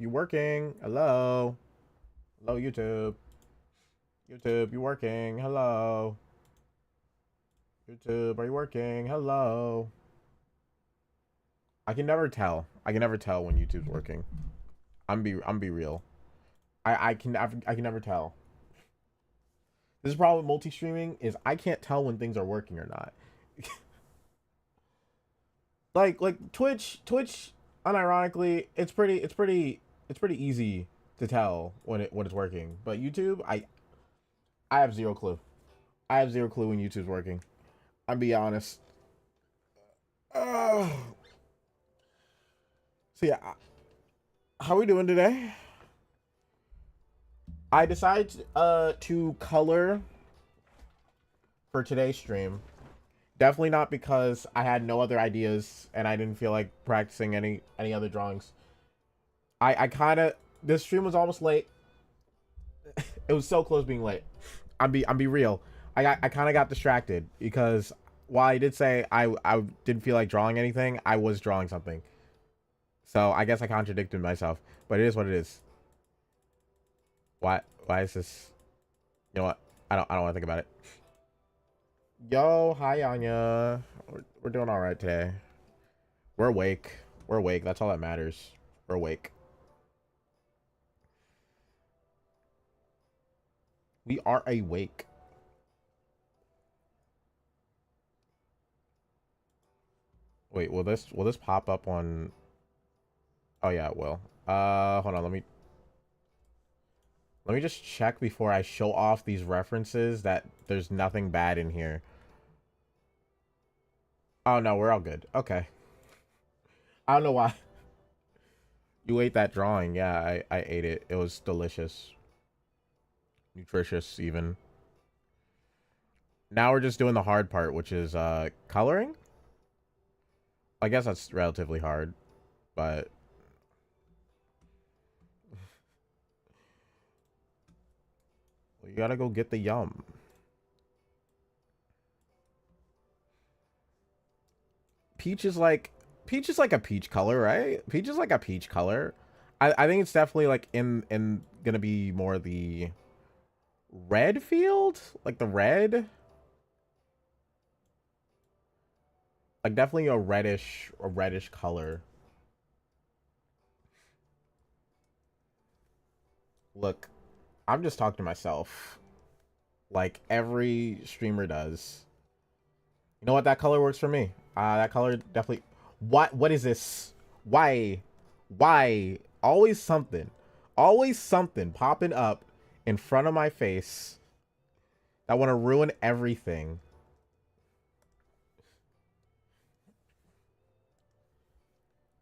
You working? Hello? Hello, YouTube. YouTube, you working? Hello? YouTube, are you working? Hello? I can never tell. I can never tell when YouTube's working. I'm be real. I can never tell. This is problem with multi-streaming is I can't tell when things are working or not. Like Twitch unironically, it's pretty easy to tell when it's working. But YouTube, I have zero clue. I have zero clue when YouTube's working. I'm be honest. Uh, so yeah, how we doing today? I decided to color for today's stream. Definitely not because I had no other ideas and I didn't feel like practicing any other drawings. I kind of this stream was almost late. It was so close being late. I'm be real. I kind of got distracted because while I did say I didn't feel like drawing anything, I was drawing something. So I guess I contradicted myself, but it is what it is. Why is this? You know what? I don't want to think about it. Yo, hi Anya. We're doing all right today. We're awake. We're awake. That's all that matters. We're awake. We are awake. Wait, will this pop up on? Oh yeah, it will. Hold on. Let me just check before I show off these references that there's nothing bad in here. Oh no, we're all good. Okay. I don't know why. You ate that drawing. Yeah, I ate it. It was delicious. Nutritious even. Now we're just doing the hard part, which is coloring. I guess that's relatively hard, but you gotta go get the yum. Peach is like a peach color, right? Peach is like a peach color. I think it's definitely like in gonna be more the red field, like the red, like definitely a reddish color. Look, I'm just talking to myself, like every streamer does. You know what? That color works for me. That color definitely. What is this? Why? Always something popping up in front of my face that want to ruin everything.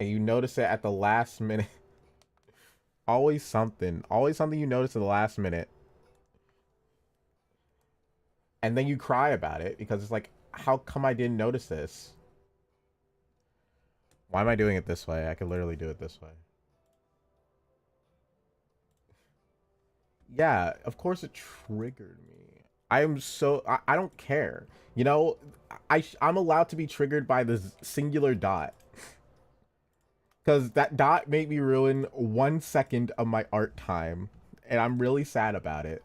And you notice it at the last minute. Always something you notice at the last minute. And then you cry about it because it's like, how come I didn't notice this? Why am I doing it this way? I could literally do it this way. Yeah, of course it triggered me. I don't care. You know, I'm allowed to be triggered by this singular dot. Because that dot made me ruin 1 second of my art time. And I'm really sad about it.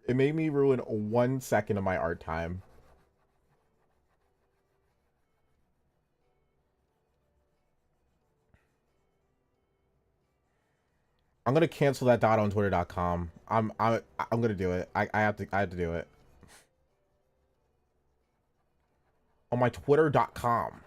It made me ruin 1 second of my art time. I'm gonna cancel that dot on Twitter.com. I'm gonna do it. I have to do it. On my Twitter.com.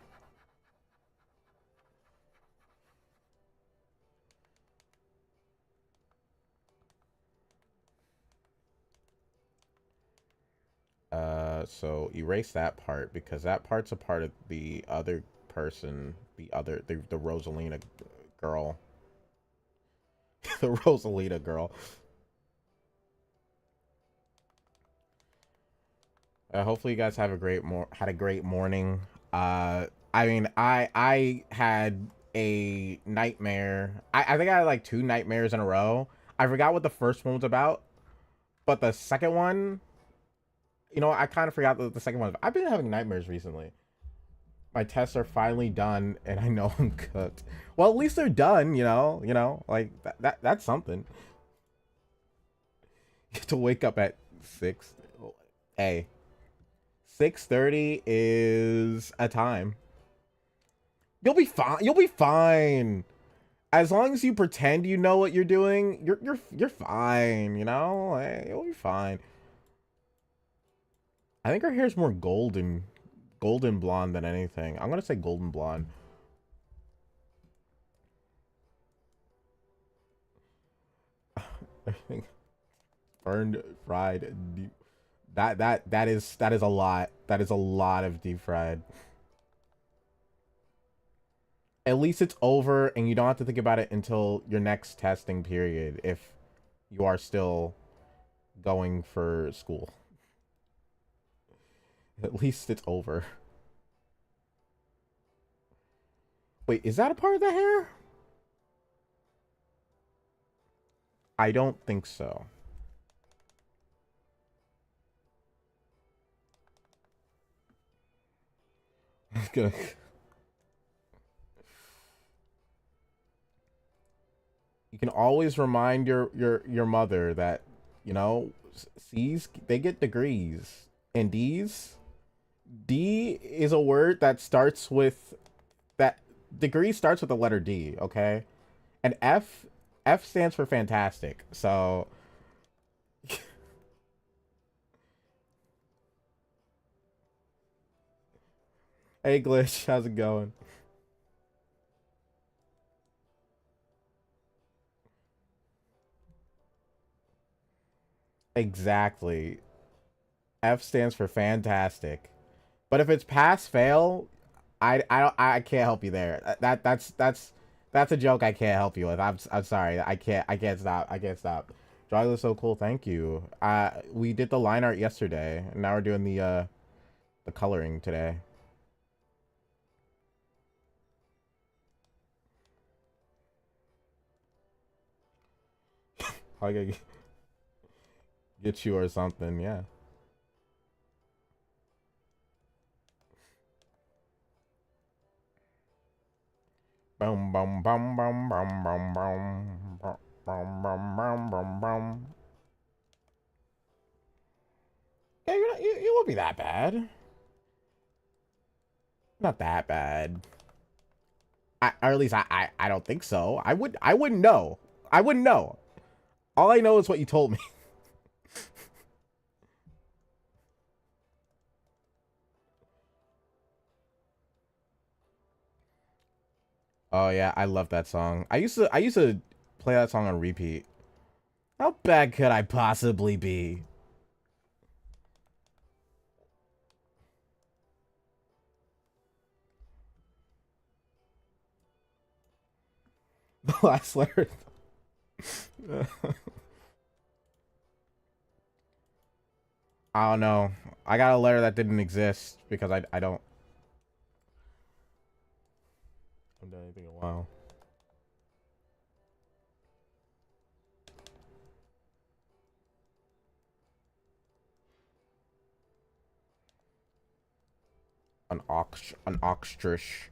So erase that part because that part's a part of the other person, the Rosalina girl. The Rosalina girl. Hopefully you guys have had a great morning. I mean, I had a nightmare. I think I had like two nightmares in a row. I forgot what the first one was about, but the second one, I kind of forgot what the second one was. I've been having nightmares recently. My tests are finally done, and I know I'm cooked. Well, at least they're done, you know. Like that's something. You have to wake up at 6. Hey, 6:30 is a time. You'll be fine. You'll be fine. As long as you pretend you know what you're doing, you're fine, you know? Like, you'll be fine. I think her hair's more golden blonde than anything. I'm gonna say golden blonde. I think burned, fried, deep. That is a lot. That is a lot of deep fried. At least it's over and you don't have to think about it until your next testing period if you are still going for school. At least it's over. Wait, is that a part of the hair? I don't think so. Gonna... You can always remind your mother that, you know, C's, they get degrees, and D is a word that starts with that degree starts with the letter D, okay? And F stands for fantastic. So hey Glitch, how's it going? Exactly. F stands for fantastic. But if it's pass fail, I can't help you there. That's a joke I can't help you with. I'm sorry. I can't stop. I can't stop. Drawing is so cool. Thank you. We did the line art yesterday, and now we're doing the coloring today. I gotta get you or something. Yeah. Boom, boom, boom, boom, boom, boom, boom, boom, boom, boom, boom, boom. Yeah, you won't be that bad. Not that bad. Or at least I don't think so. I wouldn't know. I wouldn't know. All I know is what you told me. Oh yeah, I love that song. I used to play that song on repeat. How bad could I possibly be? The last letter. I don't know. I got a letter that didn't exist because I don't. I haven't done anything in a while. An oxtrish.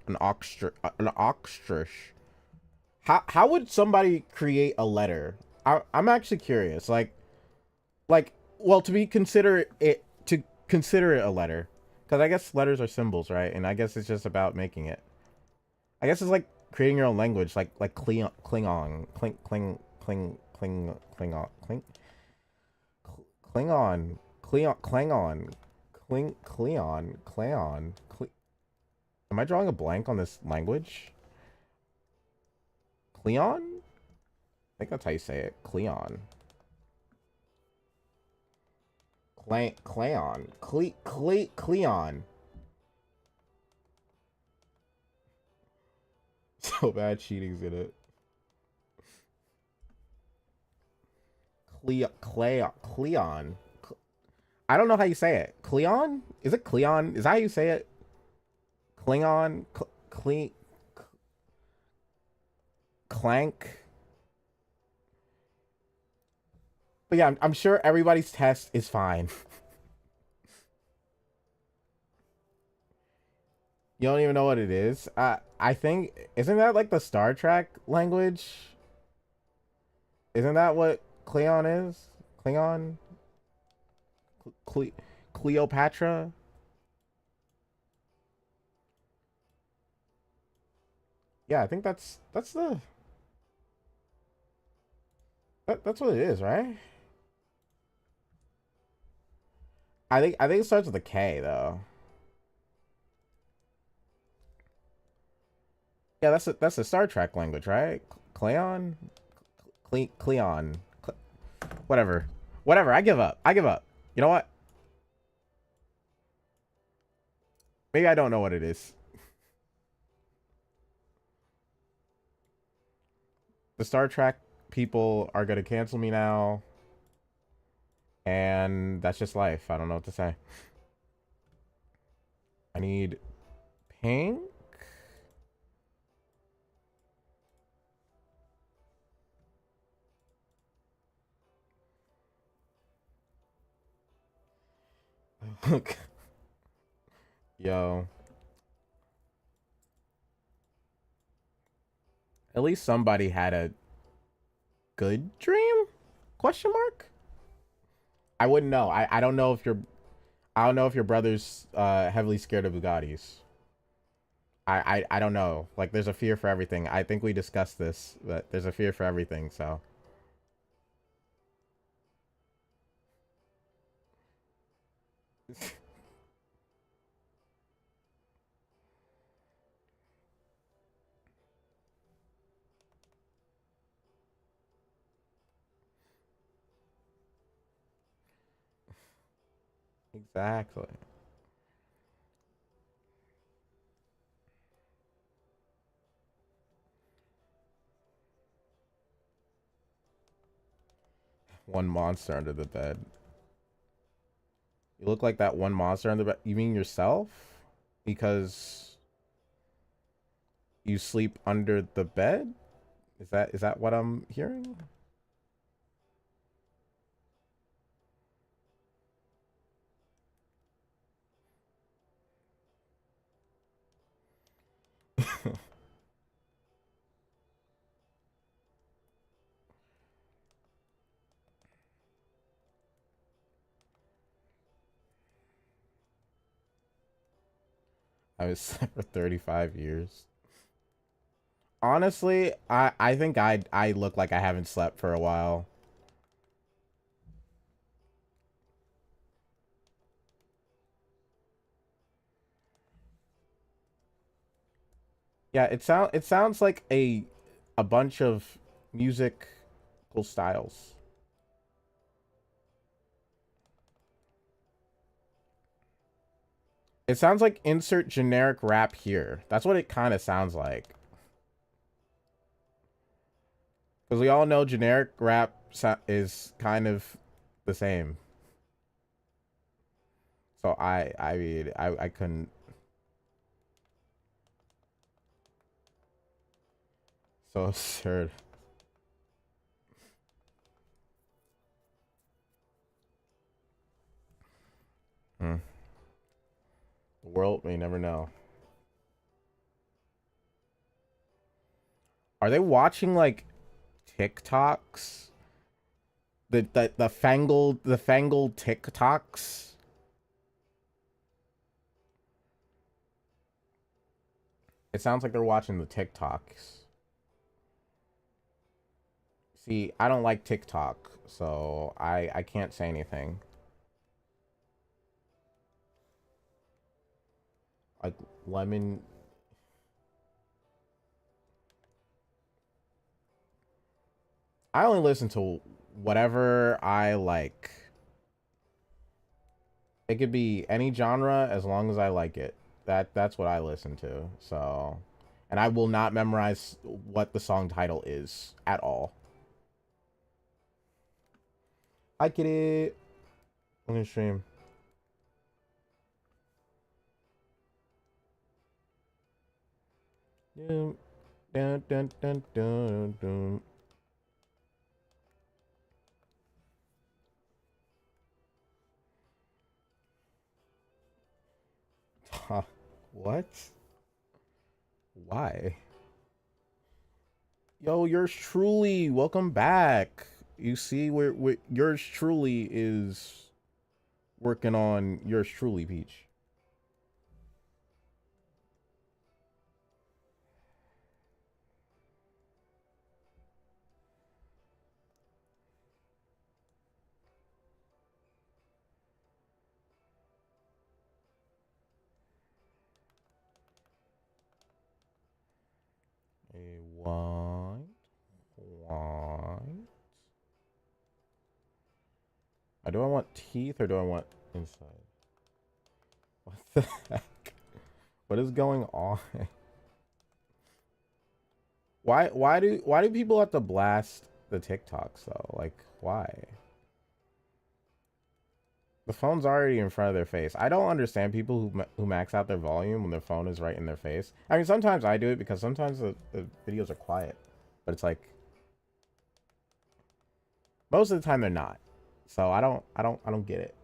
How would somebody create a letter? I'm actually curious. Well, to consider it a letter, because I guess letters are symbols, right? And I guess it's just about making it. I guess it's like creating your own language, like Klingon, Klingon, Klingon. Am I drawing a blank on this language? Cleon? I think that's how you say it. Cleon. Cleon. So bad cheating's in it. Cleon. I don't know how you say it. Cleon? Is it Cleon? Is that how you say it? Klingon? Clank? But yeah, I'm sure everybody's test is fine. You don't even know what it is? I think isn't that like the Star Trek language? Isn't that what Cleon is? Cleon? Cle- Cleopatra? Yeah, I think that's the that's what it is, right? I think it starts with a K though. Yeah, that's a Star Trek language, right? Cleon, Cleon, whatever, whatever. I give up. I give up. You know what? Maybe I don't know what it is. The Star Trek people are gonna cancel me now, and that's just life. I don't know what to say. I need pink. Yo, at least somebody had a good dream? Question mark. I wouldn't know. I don't know if I don't know if your brother's heavily scared of Bugattis. I don't know. Like there's a fear for everything. I think we discussed this, but there's a fear for everything, so exactly. One monster under the bed. You look like that one monster under the bed. You mean yourself? Because you sleep under the bed? Is that what I'm hearing? I was slept for 35 years. Honestly, I think I look like I haven't slept for a while. Yeah, it sounds like a bunch of musical styles. It sounds like insert generic rap here. That's what it kind of sounds like. Because we all know generic rap is kind of the same. So I mean I couldn't. So absurd. Hmm. The world may never know. Are they watching like TikToks? The fangled TikToks? It sounds like they're watching the TikToks. See, I don't like TikTok, so I can't say anything. Like lemon. I only listen to whatever I like. It could be any genre as long as I like it. That's what I listen to. So, and I will not memorize what the song title is at all. I get it. On the stream. Dun, dun, dun, dun, dun, dun. Huh. What? Why? Yo, yours truly, welcome back. You see where yours truly is working on yours truly, Peach. A white. Do I want teeth or do I want inside? What the heck? What is going on? Why do people have to blast the TikToks though? Like why? The phone's already in front of their face. I don't understand people who max out their volume when their phone is right in their face. I mean, sometimes I do it because sometimes the videos are quiet, but it's like most of the time they're not. So I don't get it.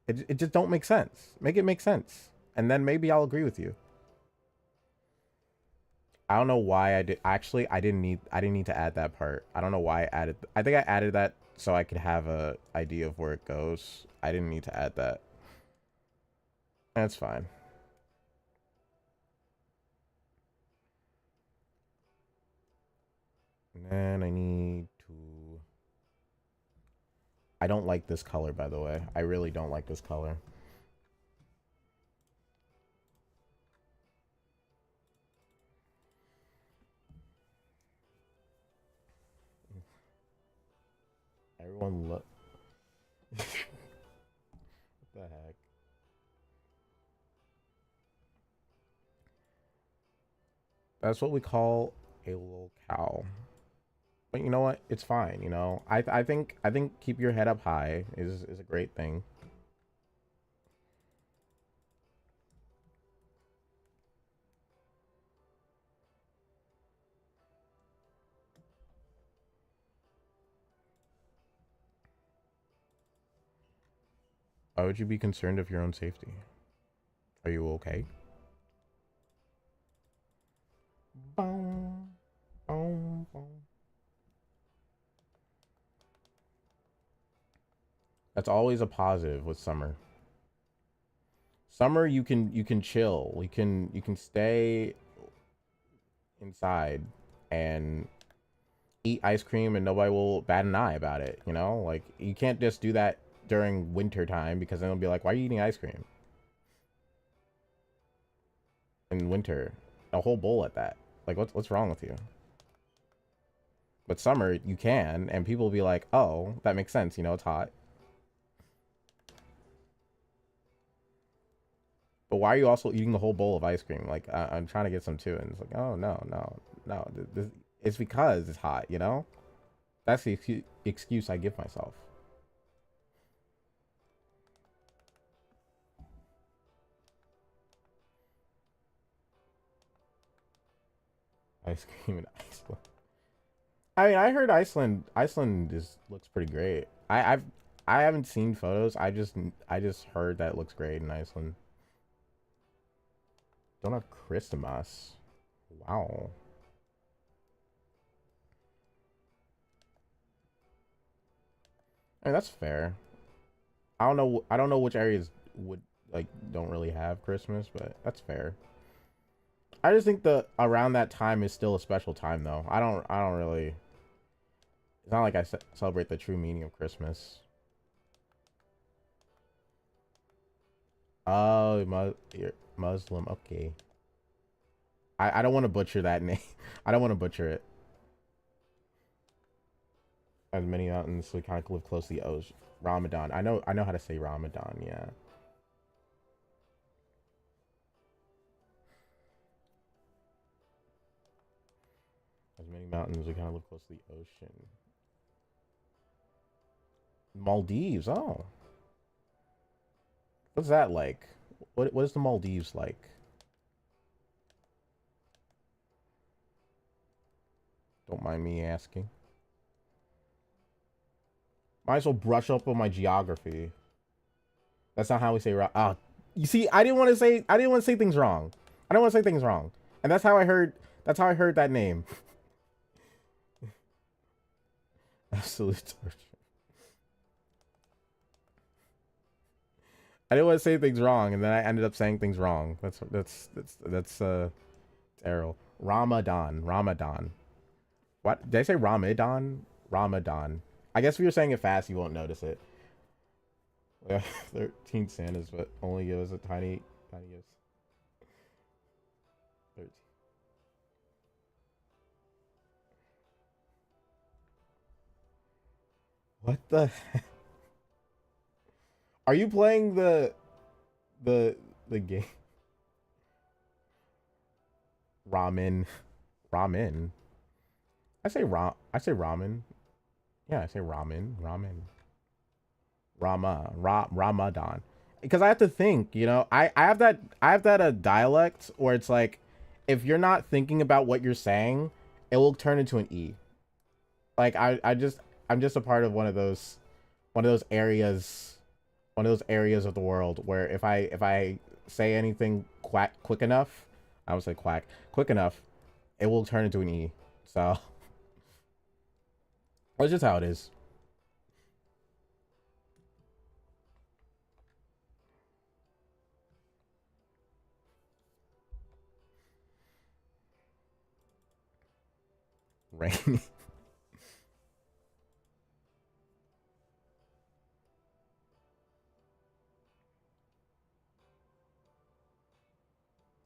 It just don't make sense. Make it make sense, and then maybe I'll agree with you. I don't know why I did. Actually, I didn't need to add that part. I don't know why I added. I think I added that so I could have a idea of where it goes. I didn't need to add that. That's fine. And then I need to. I don't like this color, by the way. I really don't like this color. Everyone look. What the heck? That's what we call a little cow. But you know what? It's fine. You know, I think keep your head up high is a great thing. Why would you be concerned of your own safety? Are you okay? Boom, boom, boom. That's always a positive with summer. Summer you can chill. You can stay inside and eat ice cream and nobody will bat an eye about it, you know? Like you can't just do that during winter time because then they'll be like, "Why are you eating ice cream in winter? A whole bowl at that. Like what's wrong with you?" But summer you can and people will be like, "Oh, that makes sense, you know, it's hot." But why are you also eating the whole bowl of ice cream? Like I'm trying to get some too, and it's like, oh no, no, no. It's because it's hot, you know. That's the excuse I give myself. Ice cream in Iceland. I mean, I heard Iceland is looks pretty great. I haven't seen photos. I just heard that it looks great in Iceland. Don't have Christmas. Wow. I mean, that's fair. I don't know which areas would like don't really have Christmas, but that's fair. I just think the around that time is still a special time though. I don't really. It's not like I celebrate the true meaning of Christmas. Oh, you're Muslim. Okay. I don't want to butcher that name. I don't want to butcher it. As many mountains, so we kind of live close to the ocean. Ramadan. I know how to say Ramadan. Yeah. As many mountains, we kind of live close to the ocean. Maldives. Oh, what's that like? What is the Maldives like? Don't mind me asking. Might as well brush up on my geography. That's not how we say ah. You see, I didn't want to say things wrong. I don't want to say things wrong, and that's how I heard. That's how I heard that name. Absolute torture. I didn't want to say things wrong, and then I ended up saying things wrong. That's terrible. Ramadan. What did I say? Ramadan. I guess if you're saying it fast, you won't notice it. 13 Santas, but only give us a tiny gift. 13. What the? Are you playing the the game? Ramen. I say ramen. Yeah, I say ramen. Ramadan. Because I have to think, I have that dialect where it's like, if you're not thinking about what you're saying, it will turn into an E. Like I'm just a part of areas, one of those areas of the world where if I say anything quick enough, I would say quick enough, it will turn into an E. So that's just how it is. Rainy.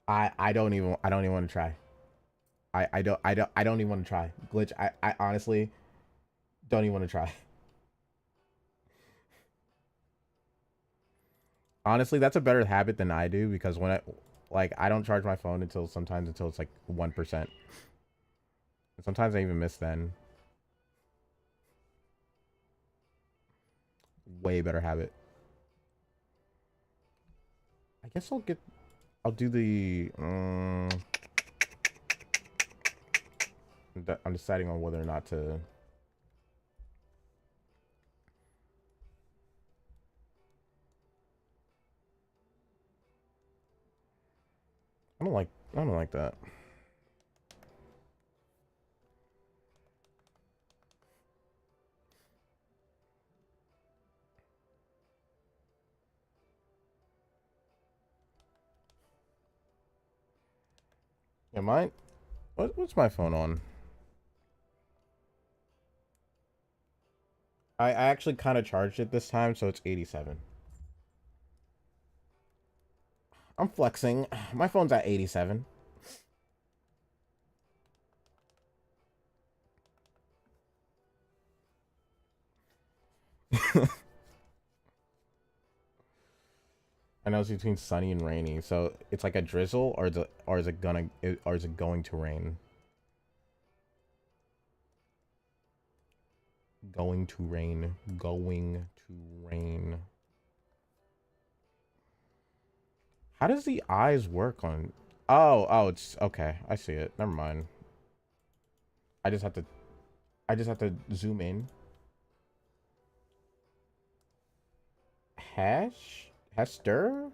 I don't even want to try. I don't even want to try. Glitch, I honestly don't even want to try. Honestly, that's a better habit than I do because I don't charge my phone until it's like 1%. Sometimes I even miss then. Way better habit. I guess I'll do the I'm deciding on whether or not to. I don't like that. Yeah, mine. What's my phone on? I actually kind of charged it this time, so it's 87. I'm flexing. My phone's at 87. I know it's between sunny and rainy, so it's like a drizzle, or is it going to rain? Going to rain. Going to rain. How does the eyes work on? Oh, it's okay. I see it. Never mind. I just have to. I just have to zoom in. Hester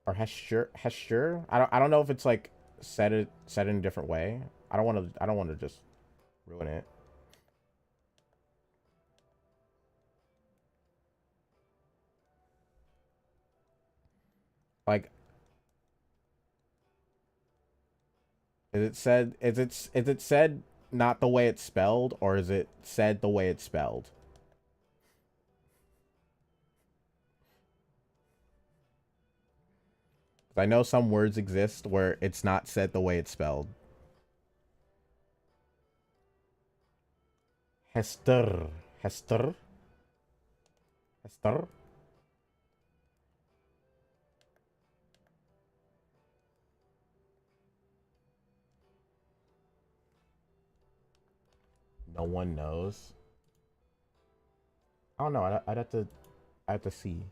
or Hester. I don't know if it's like set in a different way. I don't want to just ruin it. Like, is it said not the way it's spelled, or is it said the way it's spelled? I know some words exist where it's not said the way it's spelled. Hester. Hester. Hester. No one knows. I don't know. I have to see.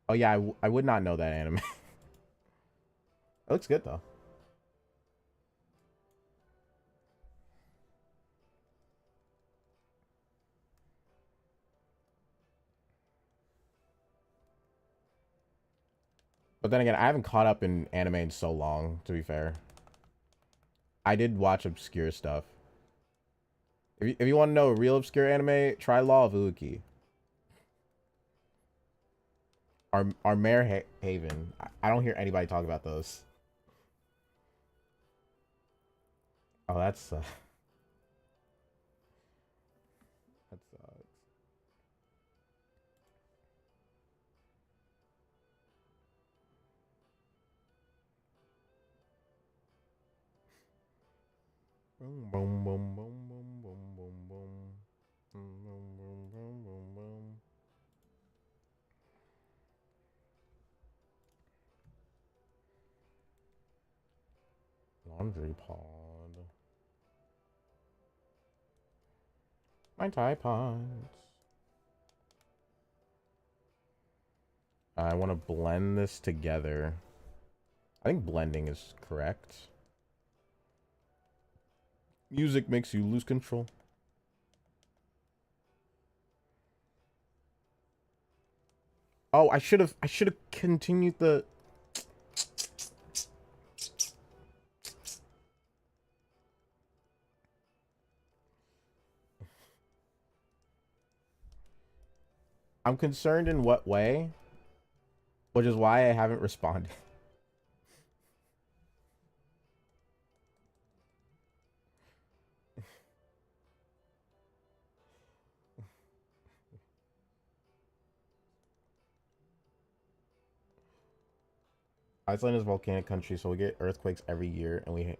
Oh yeah, I would not know that anime. It looks good though. But then again, I haven't caught up in anime in so long, to be fair. I did watch obscure stuff. If you want to know a real obscure anime, try Law of Uki. Our Mare Haven. I don't hear anybody talk about those. Oh, that's that sucks. Boom, boom, boom, boom, boom, boom, boom, boom. Boom, boom, boom, boom, boom, boom. Laundry pod. My Tide Pods. I want to blend this together. I think blending is correct. Music makes you lose control. Oh, I should have continued the I'm concerned in what way, which is why I haven't responded. Iceland is a volcanic country, so we get earthquakes every year, and we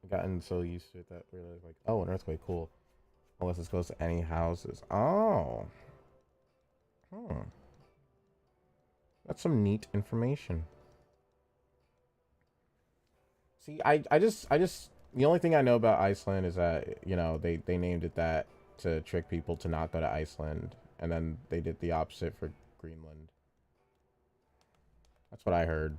gotten so used to it that we're like, oh, an earthquake, cool. Unless it's close to any houses. Oh. Hmm. That's some neat information. See, the only thing I know about Iceland is that, they named it that to trick people to not go to Iceland, and then they did the opposite for Greenland. That's what I heard.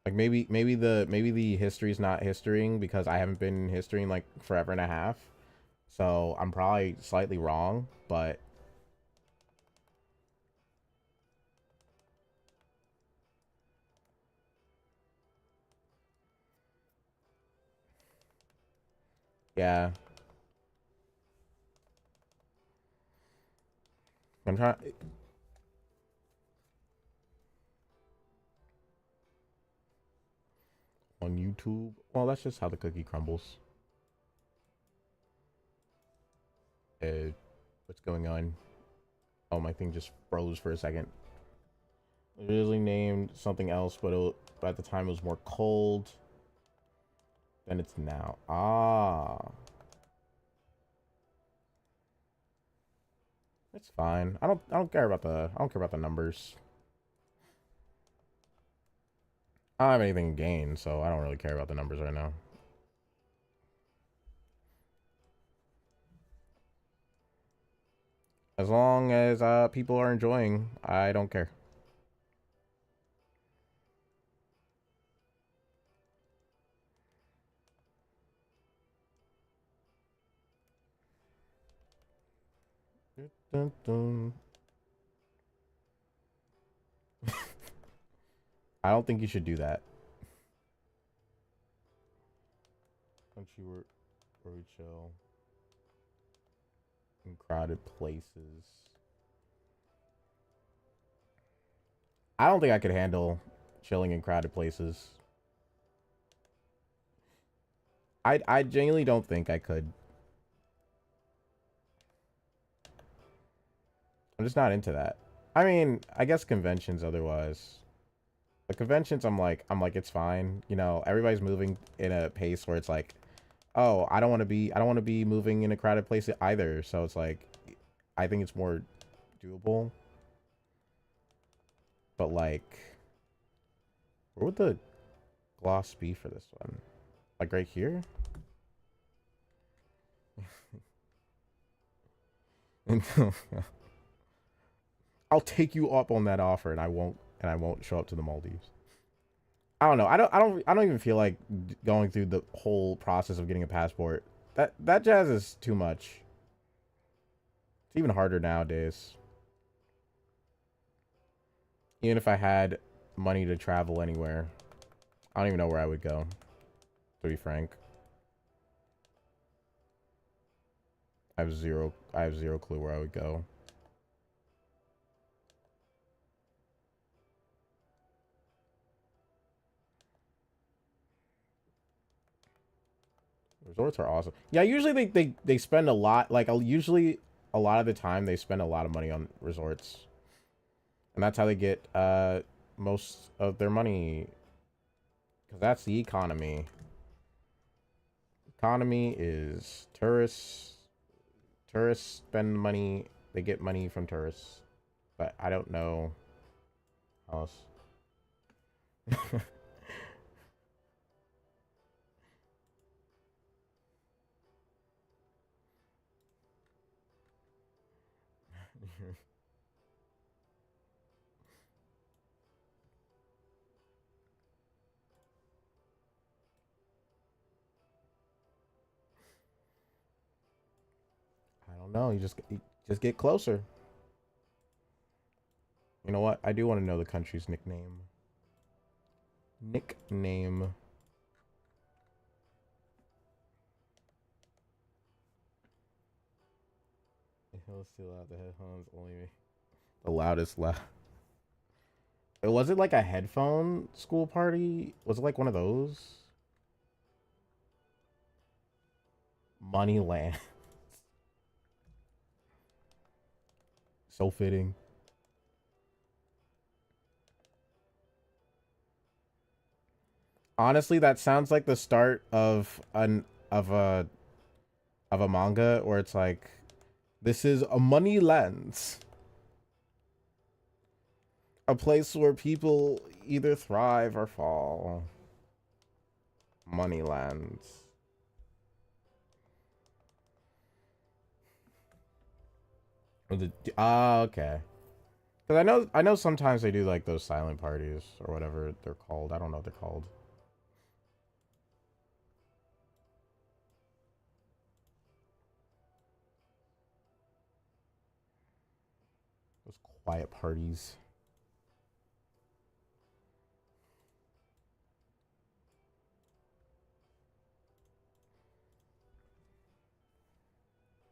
Like maybe the history's not historying because I haven't been historying like forever and a half. So I'm probably slightly wrong, but yeah. I'm trying on YouTube. Well, that's just how the cookie crumbles. What's going on? Oh, my thing just froze for a second. Originally named something else, but at the time it was more cold than it's now. Ah, it's fine. I don't care about the numbers. I don't have anything to gain, so I don't really care about the numbers right now. As long as people are enjoying, I don't care. Dun, dun. I don't think you should do that. Country where we chill in crowded places. I don't think I could handle chilling in crowded places. I genuinely don't think I could. I'm just not into that. I mean, I guess conventions otherwise. The conventions I'm like it's fine. Everybody's moving in a pace where it's like, oh, I don't want to be moving in a crowded place either. So it's like I think it's more doable. But like where would the gloss be for this one? Like right here? I'll take you up on that offer and I won't show up to the Maldives. I don't know. I don't even feel like going through the whole process of getting a passport. That jazz is too much. It's even harder nowadays. Even if I had money to travel anywhere, I don't even know where I would go, to be frank. I have zero clue where I would go. Resorts are awesome. Yeah, usually they spend a lot. Like, usually a lot of the time they spend a lot of money on resorts, and that's how they get most of their money. Because that's the economy. Economy is tourists. Tourists spend money. They get money from tourists, but I don't know how else. I don't know. You just get closer. You know what? I do want to know the country's nickname. Nickname. Let's see loud. The headphones only the loudest loud. Was it like a headphone school party? Was it like one of those? Moneyland. So fitting. Honestly, that sounds like the start of of a of a manga where it's like, this is a money lands, a place where people either thrive or fall. Money lands. Okay. Because I know sometimes they do like those silent parties or whatever they're called. I don't know what they're called. Those quiet parties.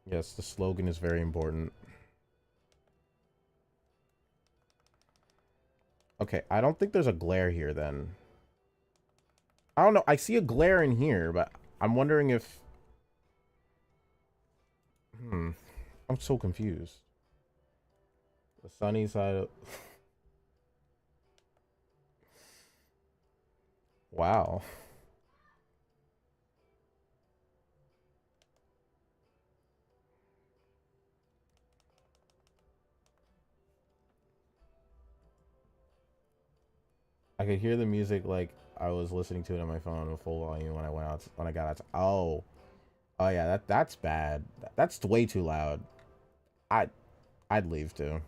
Yes, the slogan is very important. Okay, I don't think there's a glare here then. I don't know. I see a glare in here, but I'm wondering if... I'm so confused. The sunny side of... Wow. I could hear the music like I was listening to it on my phone with full volume when I went out when I got out. Oh, oh yeah, that's bad. That's way too loud. I I'd leave too.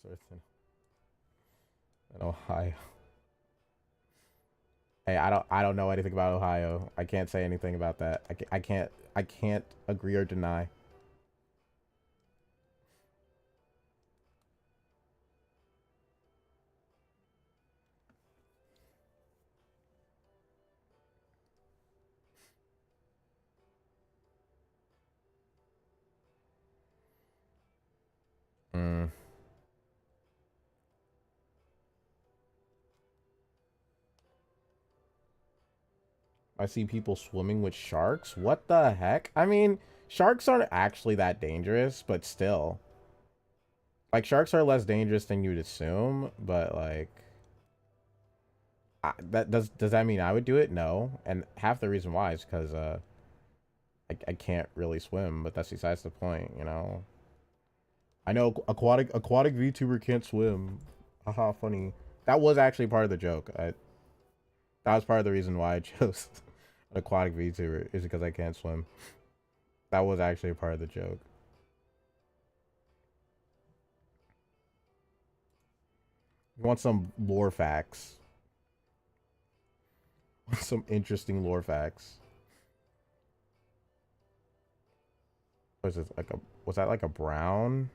Certain in Ohio. Hey, I don't know anything about Ohio. I can't say anything about that. I can't agree or deny. Mm. I see people swimming with sharks. What the heck? I mean, sharks aren't actually that dangerous, but still. Like, sharks are less dangerous than you'd assume, but like that does that mean I would do it? No. And half the reason why is because I can't really swim, but that's besides the point, you know. I know aquatic VTuber can't swim. Haha, funny. That was actually part of the joke. That was part of the reason why I chose an aquatic VTuber is because I can't swim. That was actually a part of the joke. You want some lore facts? Some interesting lore facts. Was this like a? Was that like a brown?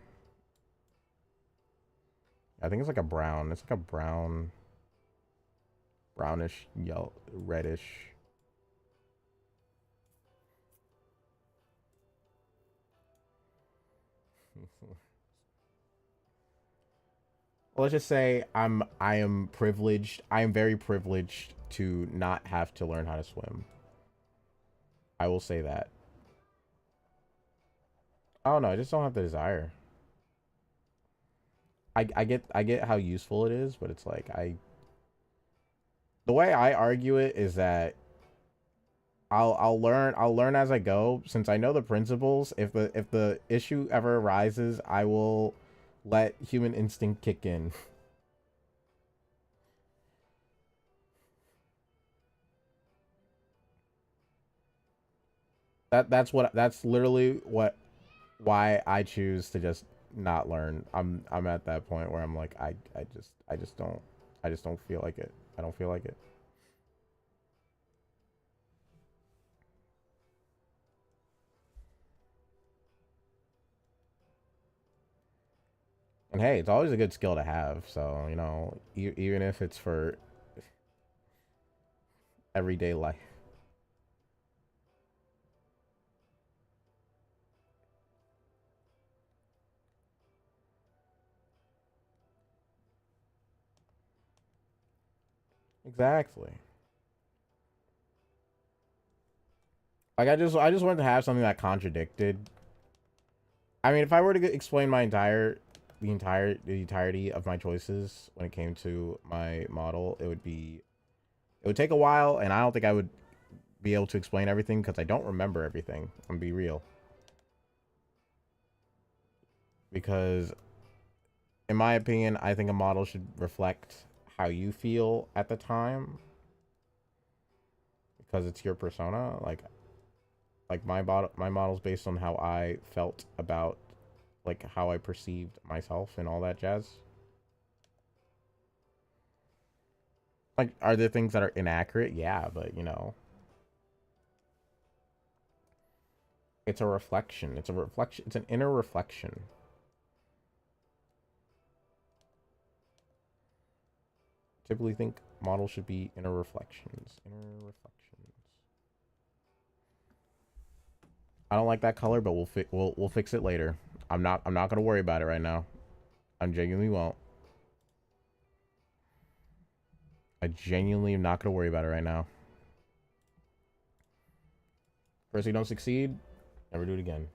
I think it's like a brown. It's like a brown, brownish, yellow, reddish. Well, let's just say I am privileged. I am very privileged to not have to learn how to swim. I will say that. Oh no, I just don't have the desire. I get how useful it is, but it's like the way I argue it is that I'll learn as I go since I know the principles. If the issue ever arises, I will let human instinct kick in. That's literally why I choose to just not learn. I'm at that point where I'm like I just don't feel like it. I don't feel like it. And hey, it's always a good skill to have. So even if it's for everyday life. Exactly. Like I just wanted to have something that contradicted. I mean, if I were to explain the entirety of my choices when it came to my model, it would take a while, and I don't think I would be able to explain everything because I don't remember everything. I'm gonna be real. Because in my opinion, I think a model should reflect how you feel at the time because it's your persona. Like my model's based on how I felt about like how I perceived myself and all that jazz. Like, are there things that are inaccurate? Yeah, but it's a reflection. It's a reflection. It's an inner reflection. Typically think models should be inner reflections. Inner reflections. I don't like that color, but we'll fix it later. I'm not gonna worry about it right now. I genuinely won't. I genuinely am not gonna worry about it right now. First you don't succeed, never do it again.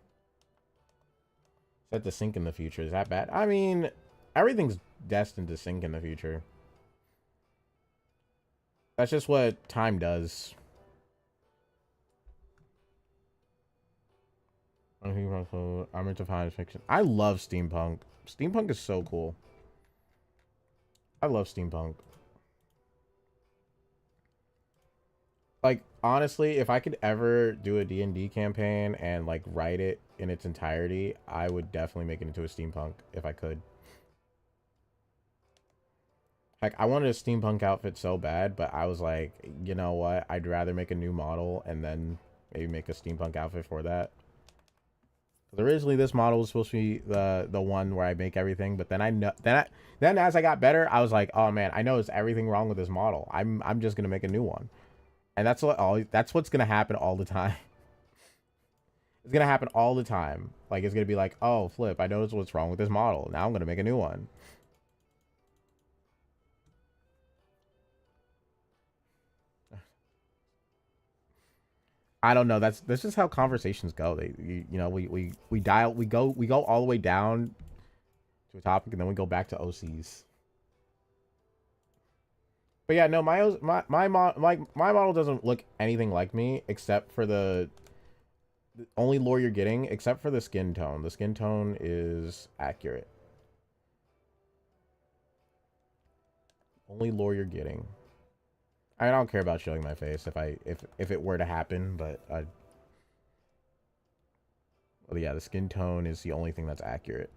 Set to sink in the future. Is that bad? I mean, everything's destined to sink in the future. That's just what time does. I'm into science fiction. I love steampunk. Steampunk is so cool. I love steampunk. Like honestly, if I could ever do a D&D campaign and like write it in its entirety, I would definitely make it into a steampunk if I could. Like I wanted a steampunk outfit so bad, but I was like, you know what? I'd rather make a new model and then maybe make a steampunk outfit for that. Because originally this model was supposed to be the one where I make everything, but then I know then as I got better, I was like, oh man, I know there's everything wrong with this model. I'm just gonna make a new one, and that's what's gonna happen all the time. It's gonna happen all the time. Like it's gonna be like, oh flip, I noticed what's wrong with this model. Now I'm gonna make a new one. I don't know. That's just how conversations go. We go all the way down to a topic and then we go back to OCs. But yeah, no, my model doesn't look anything like me except for the only lore you're getting, except for the skin tone. The skin tone is accurate. Only lore you're getting. I don't care about showing my face if it were to happen, but well, yeah, the skin tone is the only thing that's accurate.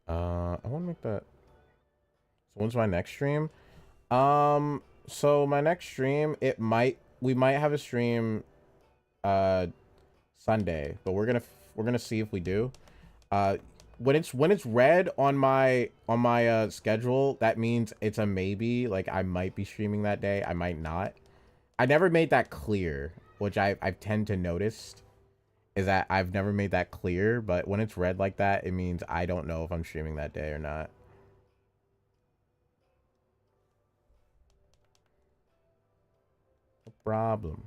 I want to make that. So when's my next stream? So my next stream, we might have a stream, uh, Sunday, but we're gonna see if we do. Uh, when it's red on my schedule, that means it's a maybe. Like I might be streaming that day, I might not. I never made that clear, which I tend to notice is that I've never made that clear. But when it's red like that, it means I don't know if I'm streaming that day or not. No problem.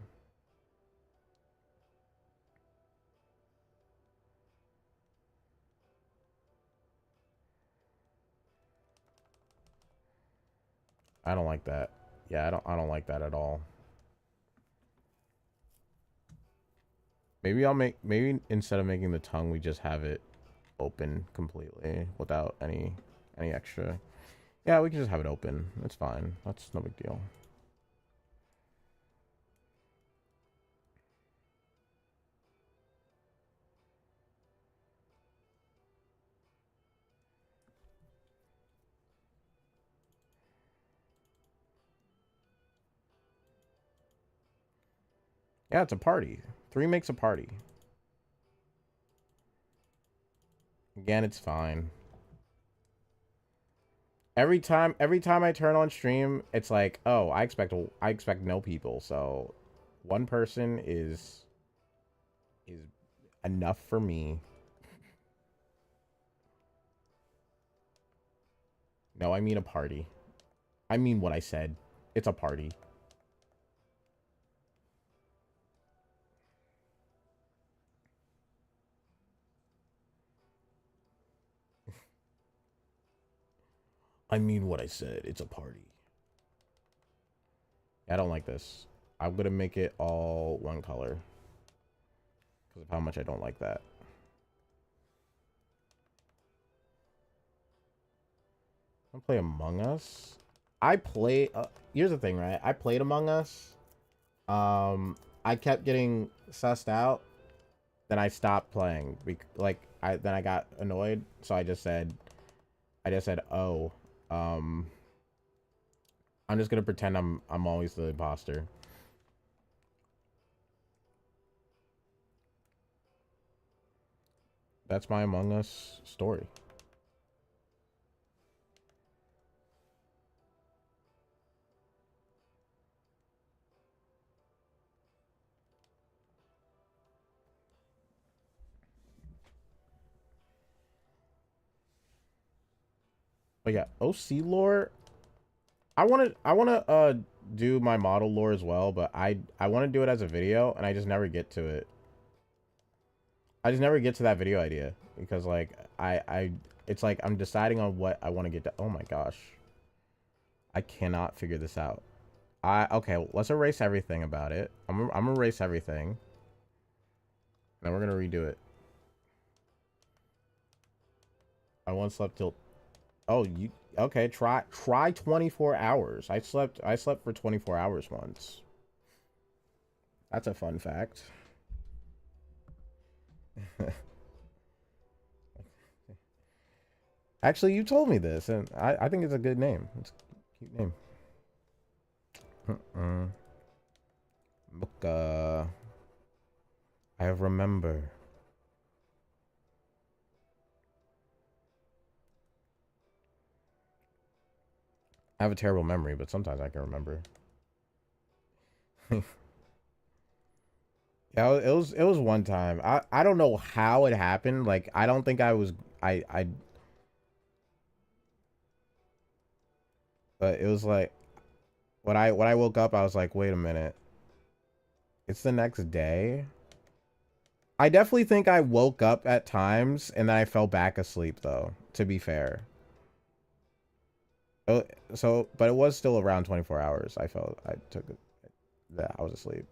I don't like that. Yeah, I don't like that at all. Maybe instead of making the tongue, we just have it open completely without any extra. Yeah, we can just have it open. It's fine. That's no big deal. Yeah, it's a party. 3 makes a party. Again, it's fine. Every time I turn on stream, it's like, oh, I expect no people. So one person is enough for me. No, I mean a party. I mean what I said. It's a party. I mean what I said. It's a party. I don't like this. I'm gonna make it all one color because of how much I don't like that. I play Among Us. Here's the thing, right? I played Among Us. I kept getting sussed out. Then I stopped playing. Then I got annoyed. So I just said, oh, um, I'm just gonna pretend I'm always the imposter. That's my Among Us story. But yeah, OC lore. I wanna do my model lore as well, but I want to do it as a video, and I just never get to it. I just never get to that video idea because like I it's like I'm deciding on what I want to get to. Oh my gosh, I cannot figure this out. Okay, let's erase everything about it. I'm gonna erase everything. Then we're gonna redo it. I once slept till. Oh, you okay? Try 24 hours. I slept for 24 hours once. That's a fun fact. Actually, you told me this, and I think it's a good name. It's a cute name. Look, I remember. I have a terrible memory, but sometimes I can remember. Yeah, it was one time. I don't know how it happened. Like I don't think I was I but it was like when I woke up I was like, "Wait a minute. It's the next day?" I definitely think I woke up at times and then I fell back asleep though, to be fair. So, but it was still around 24 hours. I took it. Yeah, I was asleep.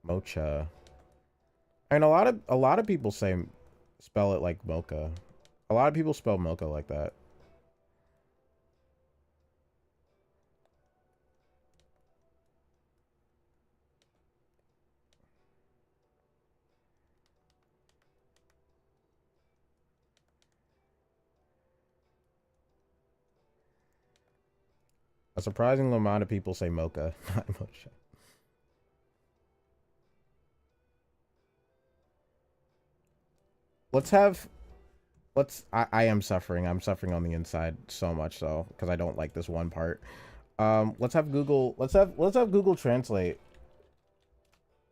Mocha. And a lot of people say spell it like mocha. A lot of people spell mocha like that. A surprising amount of people say mocha, not mocha. Let's have I am suffering. I'm suffering on the inside so much so because I don't like this one part. Let's have Google let's have Google Translate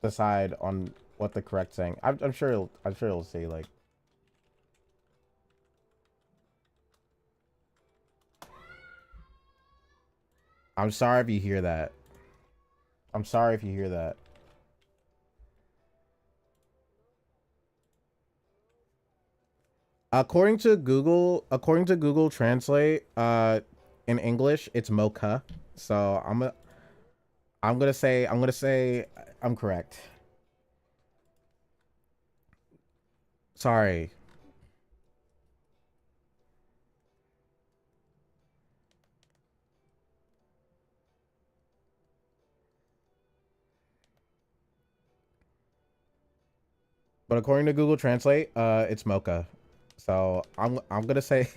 decide on what the correct saying. I'm sure it'll say like I'm sorry if you hear that. I'm sorry if you hear that. According to Google Translate, in English, it's mocha. So I'm gonna say I'm correct. Sorry. But according to Google Translate, it's mocha. So I'm gonna say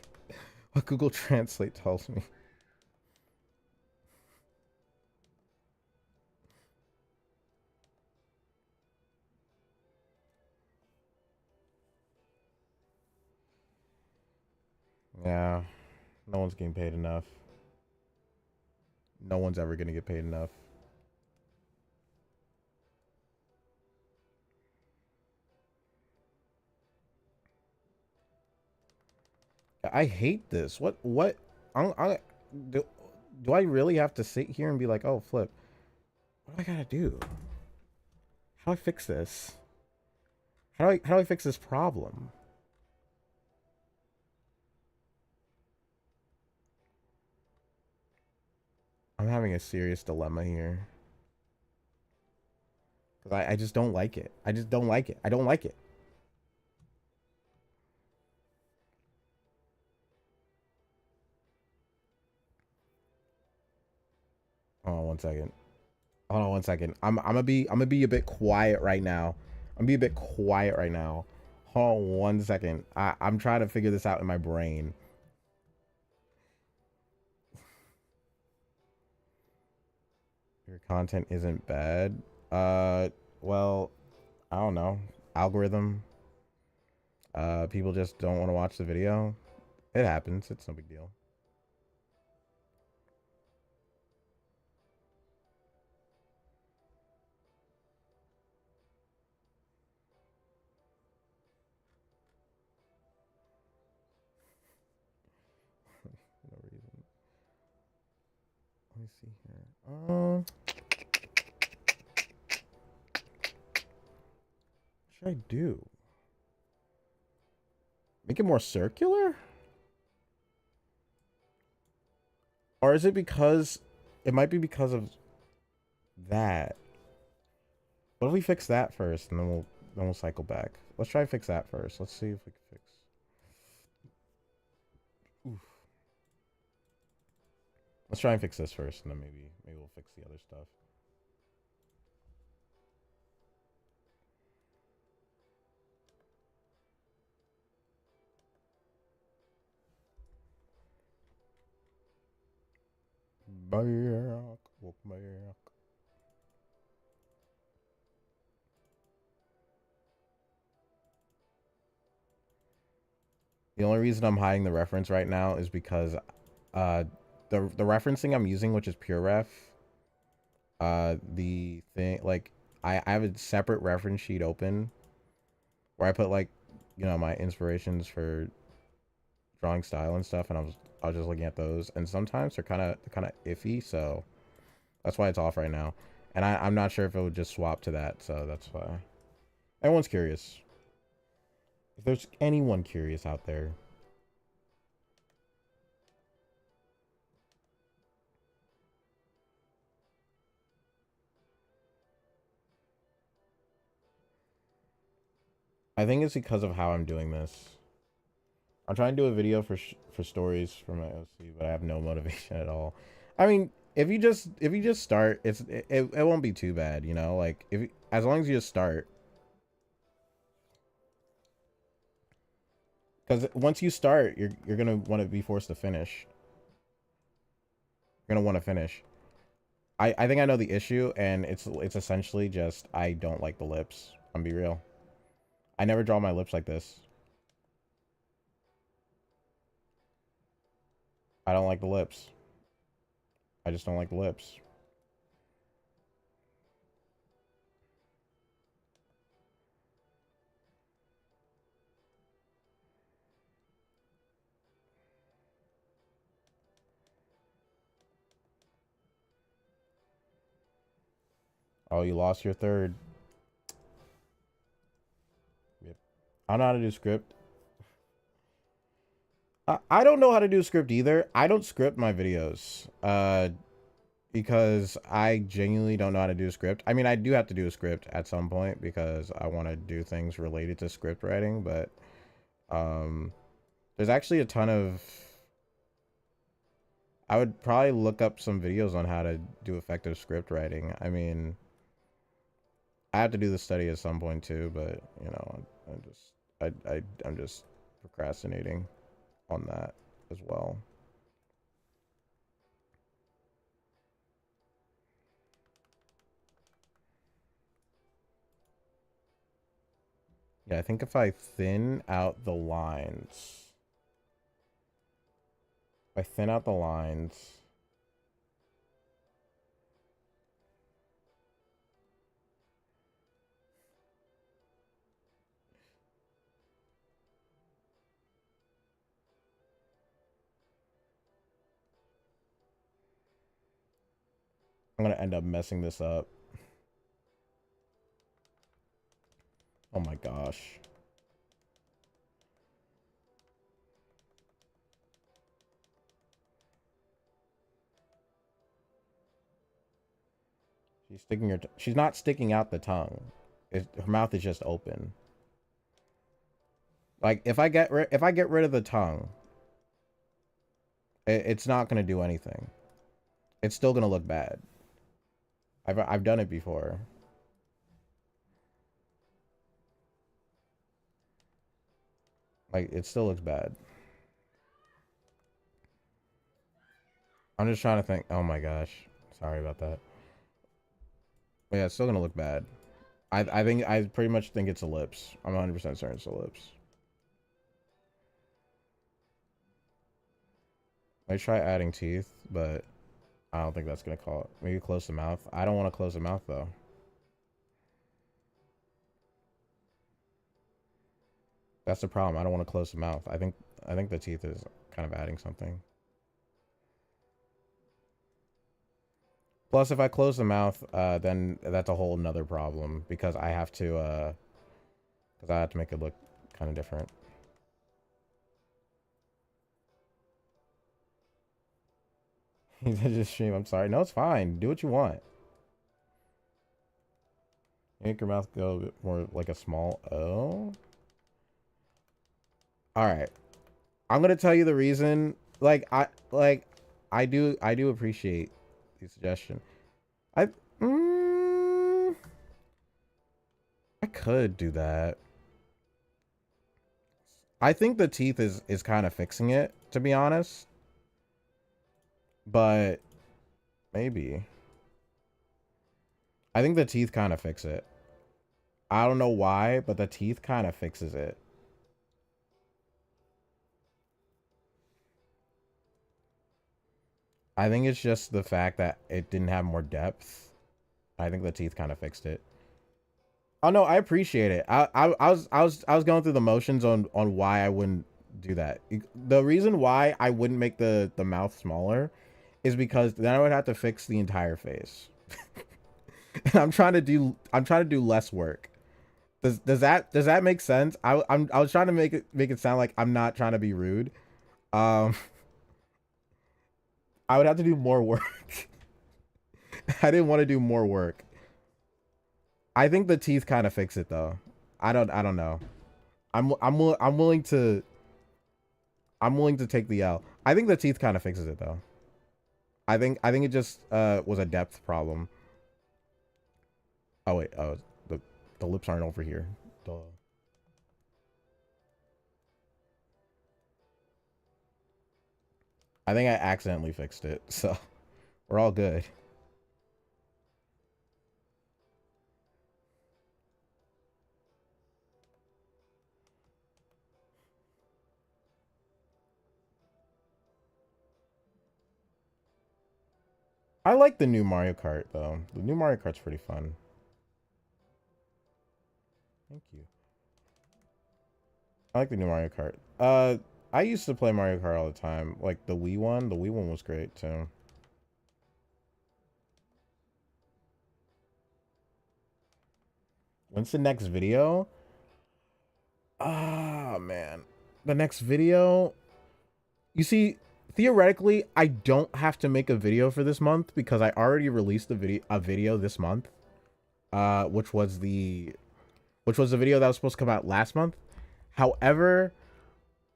what Google Translate tells me. Yeah, no one's getting paid enough. No one's ever gonna get paid enough. I hate this. What? I do. Do I really have to sit here and be like, oh, flip? What do I gotta do? How do I fix this? How do I fix this problem? I'm having a serious dilemma here because I just don't like it. I just don't like it. I don't like it. Hold on one second. Hold on one second. I'm gonna be a bit quiet right now. I'm gonna be a bit quiet right now. Hold on one second. I'm trying to figure this out in my brain. Your content isn't bad. Well, I don't know. Algorithm. People just don't want to watch the video. It happens. It's no big deal. No reason. Let me see here. What should I do? Make it more circular? Or is it because it might be because of that? What if we fix that first and then we'll cycle back. Let's try to fix that first. Let's see if we can fix. Oof. Let's try and fix this first and then maybe we'll fix the other stuff. Back, walk back. The only reason I'm hiding the reference right now is because uh the referencing I'm using, which is pure ref, the thing like I have a separate reference sheet open where I put like, you know, my inspirations for drawing style and stuff, and I was just looking at those, and sometimes they're kind of iffy, so that's why it's off right now. And I'm not sure if it would just swap to that, so that's why. Everyone's curious. If there's anyone curious out there, I think it's because of how I'm doing this. I'm trying to do a video for stories for my OC, but I have no motivation at all. I mean, if you just start, it won't be too bad, you know. Like as long as you just start, because once you start, you're gonna want to be forced to finish. You're gonna want to finish. I think I know the issue, and it's essentially just I don't like the lips. I'm be real. I never draw my lips like this. I don't like the lips. I just don't like the lips. Oh, you lost your third. Yep. I don't know how to do script. I don't know how to do script either. I don't script my videos. Because I genuinely don't know how to do a script. I mean, I do have to do a script at some point because I want to do things related to script writing, but there's actually a ton of... I would probably look up some videos on how to do effective script writing. I mean, I have to do the study at some point too, but you know, I'm just procrastinating on that as well. Yeah, I think if I thin out the lines, if I thin out the lines, I'm gonna end up messing this up. Oh my gosh. She's not sticking out the tongue. Her mouth is just open. Like if I get rid of the tongue, it's not gonna do anything. It's still gonna look bad. I've done it before. Like it still looks bad. I'm just trying to think. Oh my gosh, sorry about that. But yeah, it's still gonna look bad. I pretty much think it's the lips. I'm 100% certain it's the lips. I try adding teeth, but I don't think that's gonna call it. Maybe close the mouth. I don't want to close the mouth though. That's the problem. I don't want to close the mouth. I think the teeth is kind of adding something. Plus, if I close the mouth, then that's a whole nother problem because I have to make it look kind of different. He did just stream. I'm sorry. No, it's fine. Do what you want. Make your mouth go a bit more like a small O. All right. I'm gonna tell you the reason. I do appreciate the suggestion. I I could do that. I think the teeth is kind of fixing it, to be honest. But maybe. I think the teeth kind of fix it. I don't know why, but the teeth kind of fixes it. I think it's just the fact that it didn't have more depth. I think the teeth kind of fixed it. Oh no, I appreciate it. I was going through the motions on why I wouldn't do that. The reason why I wouldn't make the mouth smaller is because then I would have to fix the entire face. And I'm trying to do less work. Does that make sense? I was trying to make it sound like I'm not trying to be rude. I would have to do more work. I didn't want to do more work. I think the teeth kind of fix it though. I don't know. I'm willing to I'm willing to take the L. I think the teeth kind of fixes it though. I think it just was a depth problem. Oh wait, the lips aren't over here. Duh. I think I accidentally fixed it, so we're all good. I like the new Mario Kart though. The new Mario Kart's pretty fun. Thank you. I like the new Mario Kart. I used to play Mario Kart all the time. Like the Wii one. The Wii one was great too. When's the next video? Ah, man. The next video. You see, theoretically, I don't have to make a video for this month because I already released a video this month. Which was the video that was supposed to come out last month. However,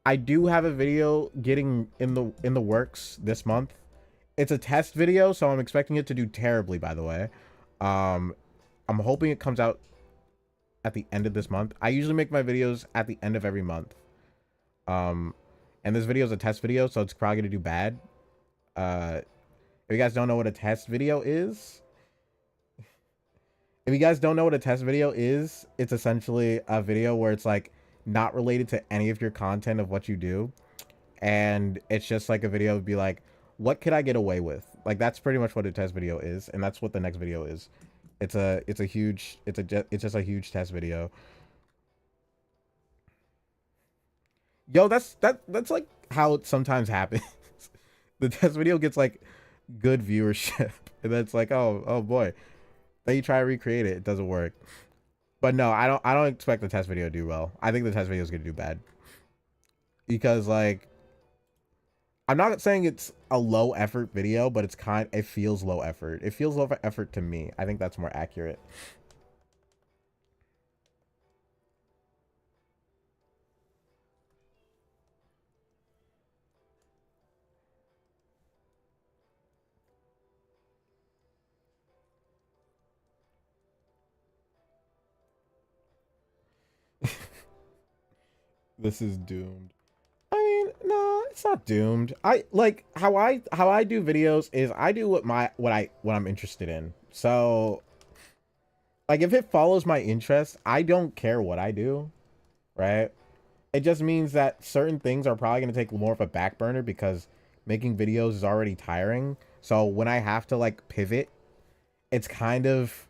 I do have a video getting in the works this month. It's a test video, so I'm expecting it to do terribly, by the way. I'm hoping it comes out at the end of this month. I usually make my videos at the end of every month. And this video is a test video, so it's probably gonna do bad. If you guys don't know what a test video is, it's essentially a video where it's like not related to any of your content of what you do. And it's just like a video would be like, what could I get away with? Like, that's pretty much what a test video is, and that's what the next video is. It's just a huge test video. Yo, that's like how it sometimes happens. The test video gets like good viewership, and then it's like, oh boy. Then you try to recreate it, it doesn't work. But no, I don't expect the test video to do well. I think the test video is gonna do bad. Because like, I'm not saying it's a low effort video, but it feels low effort. It feels low effort to me. I think that's more accurate. This is doomed. I mean, no, it's not doomed. I like how I do videos is I do what I'm interested in. So like if it follows my interest, I don't care what I do, right? It just means that certain things are probably going to take more of a back burner because making videos is already tiring. So when I have to like pivot, it kind of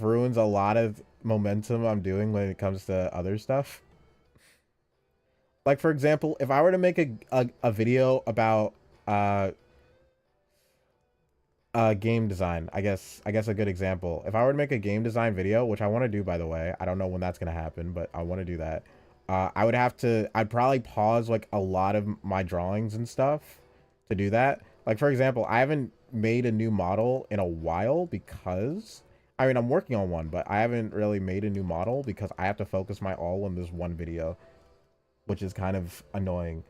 ruins a lot of momentum I'm doing when it comes to other stuff. Like for example, if I were to make a video about game design, I guess a good example. If I were to make a game design video, which I want to do, by the way, I don't know when that's gonna happen, but I want to do that. I'd probably pause like a lot of my drawings and stuff to do that. Like for example, I haven't made a new model in a while because I mean I'm working on one, but I haven't really made a new model because I have to focus my all on this one video, which is kind of annoying.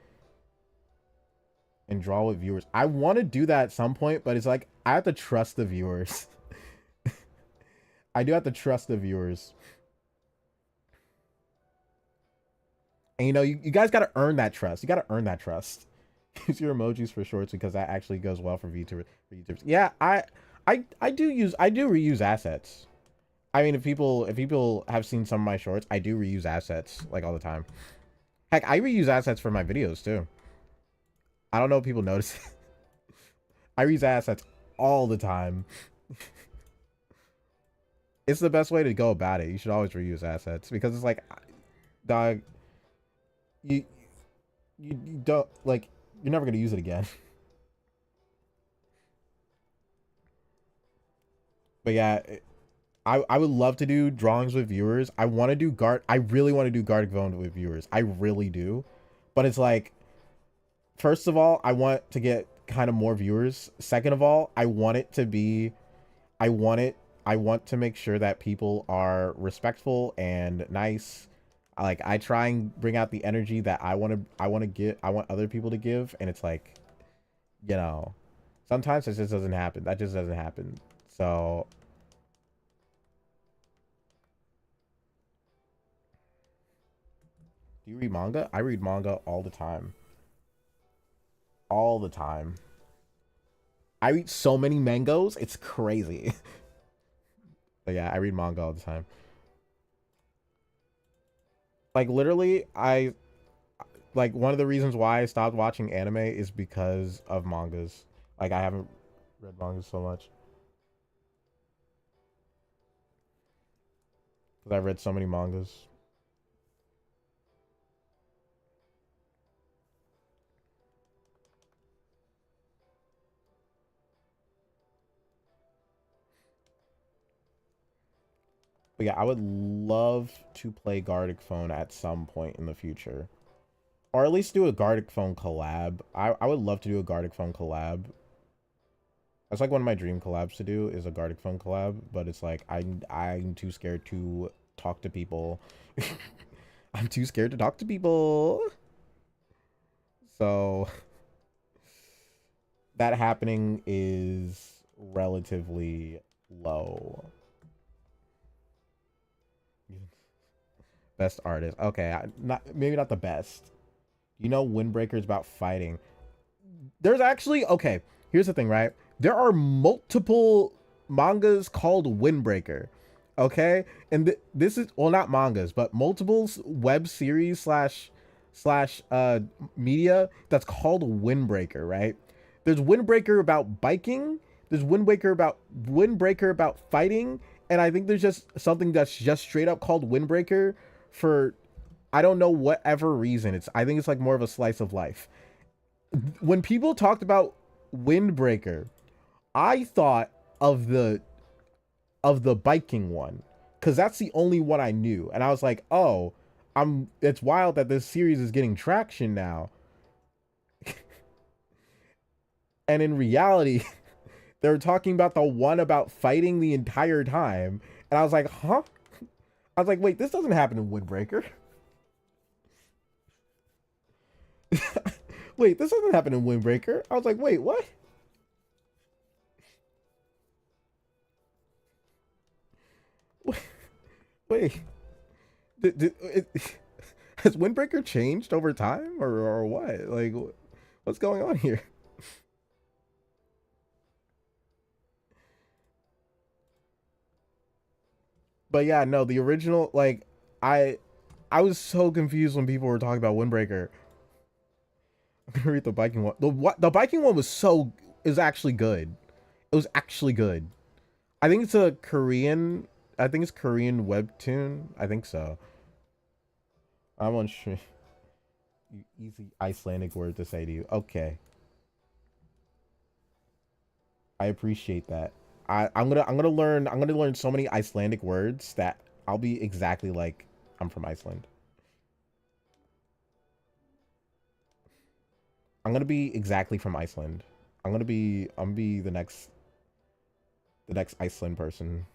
And draw with viewers. I want to do that at some point, but it's like I have to trust the viewers. I do have to trust the viewers. And you know, you guys got to earn that trust. You got to earn that trust. Use your emojis for shorts because that actually goes well for VTubers. Yeah, I do reuse assets. I mean, if people have seen some of my shorts, I do reuse assets like all the time. Heck, I reuse assets for my videos too. I don't know if people notice. I reuse assets all the time. It's the best way to go about it. You should always reuse assets because it's like, dog, you don't like, you're never gonna use it again. But yeah, I would love to do drawings with viewers. I want to do I really want to do Gartic Bone with viewers. I really do. But it's like, first of all, I want to get kind of more viewers. Second of all, I want to make sure that people are respectful and nice. Like I try and bring out the energy that I want other people to give, and it's like, you know, sometimes it just doesn't happen. That just doesn't happen. So do you read manga? I read manga all the time. All the time. I eat so many mangoes, it's crazy. But yeah, I read manga all the time. Like literally, I like one of the reasons why I stopped watching anime is because of mangas. Like I haven't read mangas so much because I've read so many mangas. But yeah, I would love to play Gartic Phone at some point in the future. Or at least do a Gartic Phone collab. I would love to do a Gartic Phone collab. That's like one of my dream collabs to do is a Gartic Phone collab, but it's like I'm too scared to talk to people. I'm too scared to talk to people. So that happening is relatively low. Best artist. Okay, not maybe not the best. You know, Windbreaker is about fighting. There's actually okay. Here's the thing, right? There are multiple mangas called Windbreaker. Okay, and this is well, not mangas, but multiple web series slash media that's called Windbreaker. Right? There's Windbreaker about biking. There's Windbreaker about fighting, and I think there's just something that's just straight up called Windbreaker for I don't know whatever reason. I think it's like more of a slice of life. When people talked about Windbreaker, I thought of the biking one because that's the only one I knew, and I was like, oh, it's wild that this series is getting traction now. And in reality, they were talking about the one about fighting the entire time, and I was like, huh? I was like, wait, this doesn't happen in Windbreaker. Wait, this doesn't happen in Windbreaker. I was like, wait, what? Wait, has Windbreaker changed over time or what? Like, what's going on here? But yeah, no, the original like I I was so confused when people were talking about Windbreaker. I'm gonna read the biking one. The biking one was is actually good. It was actually good. I think it's a Korean. I think it's Korean webtoon. I think so. I'm unsure. Easy Icelandic word to say to you. Okay, I appreciate that. I'm gonna learn so many Icelandic words that I'll be exactly like I'm from Iceland. I'm gonna be exactly from Iceland. I'm gonna be the next Iceland person.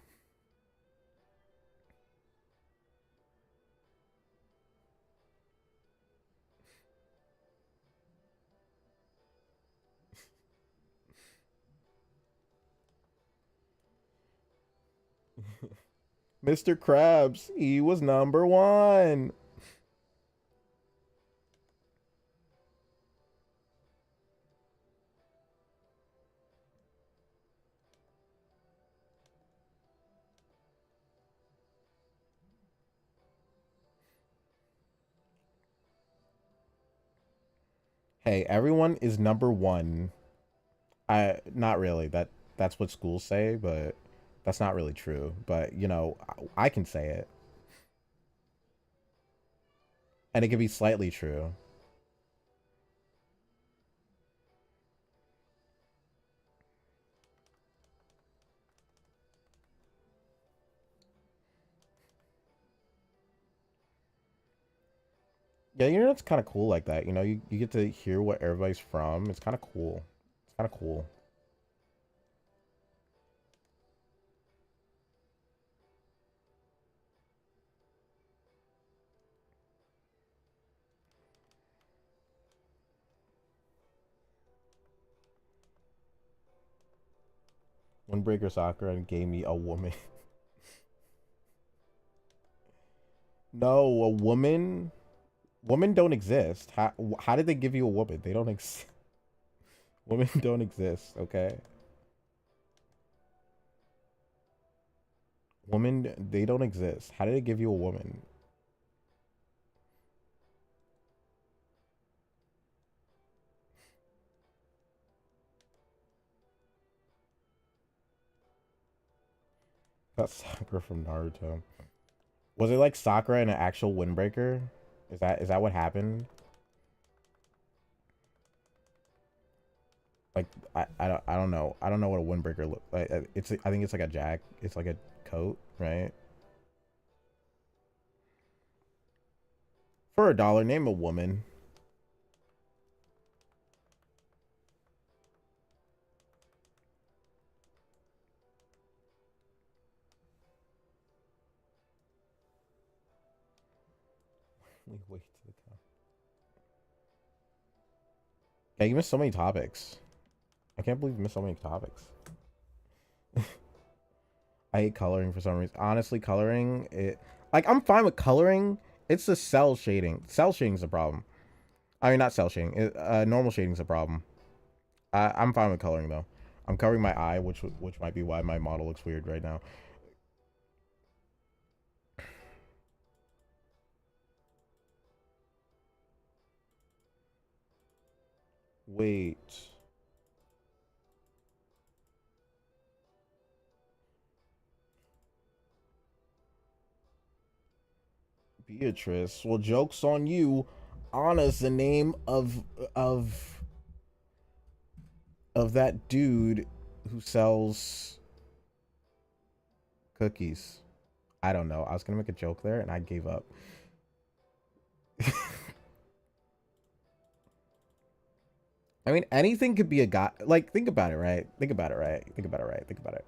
Mr. Krabs, he was number one. Hey, everyone is number one. I not really. That's what schools say, but that's not really true. But you know, I can say it, and it can be slightly true. Yeah, you know, it's kind of cool like that. You know, you get to hear what everybody's from. It's kind of cool. It's kind of cool. Windbreaker Sakura and gave me a woman. No, a woman. Women don't exist. How did they give you a woman? They don't exist. Women don't exist. Okay. Women, they don't exist. How did they give you a woman? That's Sakura from Naruto. Was it like Sakura and an actual windbreaker? Is that what happened? Like I don't know. I don't know what a windbreaker look like. It's I think it's like a jack. It's like a coat, right? For $1, name a woman. We wait to the top. Yeah, you missed so many topics. I can't believe you missed so many topics. I hate coloring for some reason. Honestly, coloring it like I'm fine with coloring. It's the cell shading. Cell shading is a problem. I mean, not cell shading. Normal shading is a problem. I'm fine with coloring though. I'm covering my eye, which might be why my model looks weird right now. Wait. Beatrice. Well, joke's on you. Anna's the name of of that dude who sells cookies. I don't know. I was gonna make a joke there and I gave up. I mean, anything could be a guy. Like, think about it, right? Think about it, right? Think about it, right? Think about it.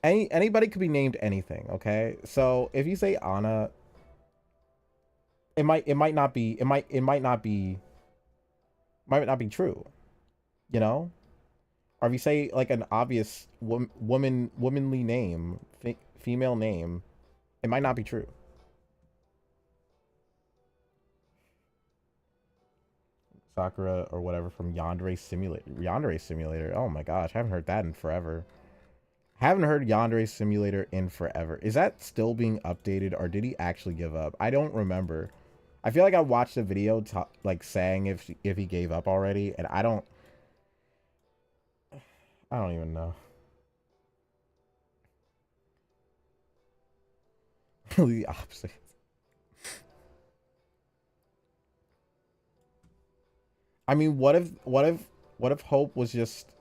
Anybody could be named anything. Okay, so if you say Anna, it might not be might not be true. You know, or if you say like an obvious womanly name, female name, it might not be true. Sakura or whatever from Yandere Simulator. Yandere Simulator. Oh my gosh, I haven't heard that in forever. Haven't heard Yandere Simulator in forever. Is that still being updated or did he actually give up? I don't remember. I feel like I watched a video like saying if he gave up already, and I don't even know. The opposite. I mean, what if Hope was just,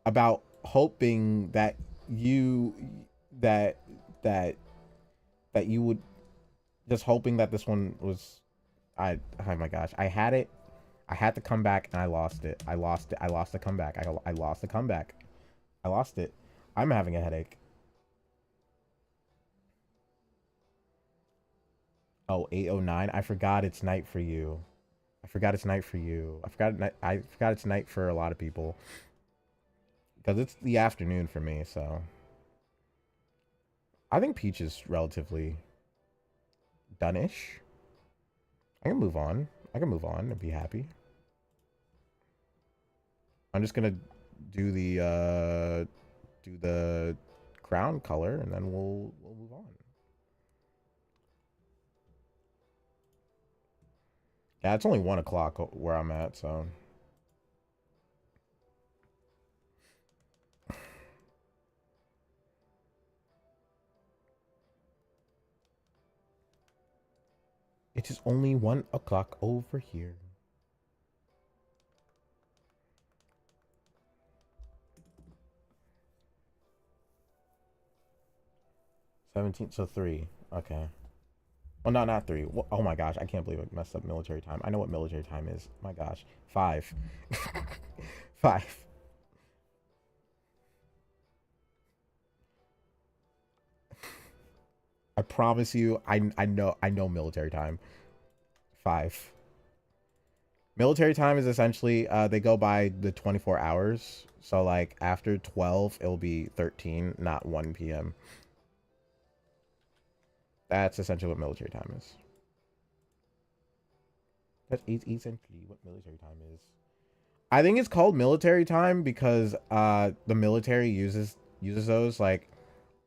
about hoping that you that that that you would just hoping that this one was oh my gosh, I had it. I had to come back and I lost it. I lost it. I lost the comeback. I lost the comeback. I lost it. I'm having a headache. Oh, 8:09. I forgot it's night for you. I forgot it's night for you. I forgot it's night for a lot of people because it's the afternoon for me. So I think Peach is relatively done-ish. I can move on. I can move on and be happy. I'm just gonna do the crown color and then we'll move on. Yeah, it's only 1 o'clock where I'm at, so it is only 1 o'clock over here. 17, so 3. Okay. Oh no, not 3. Oh my gosh, I can't believe I messed up military time. I know what military time is. My gosh, 5. 5. I promise you, I know military time. 5. Military time is essentially they go by the 24 hours. So like after 12, it'll be 13, not 1 p.m. That's essentially what military time is. That's essentially what military time is. I think it's called military time because the military uses those like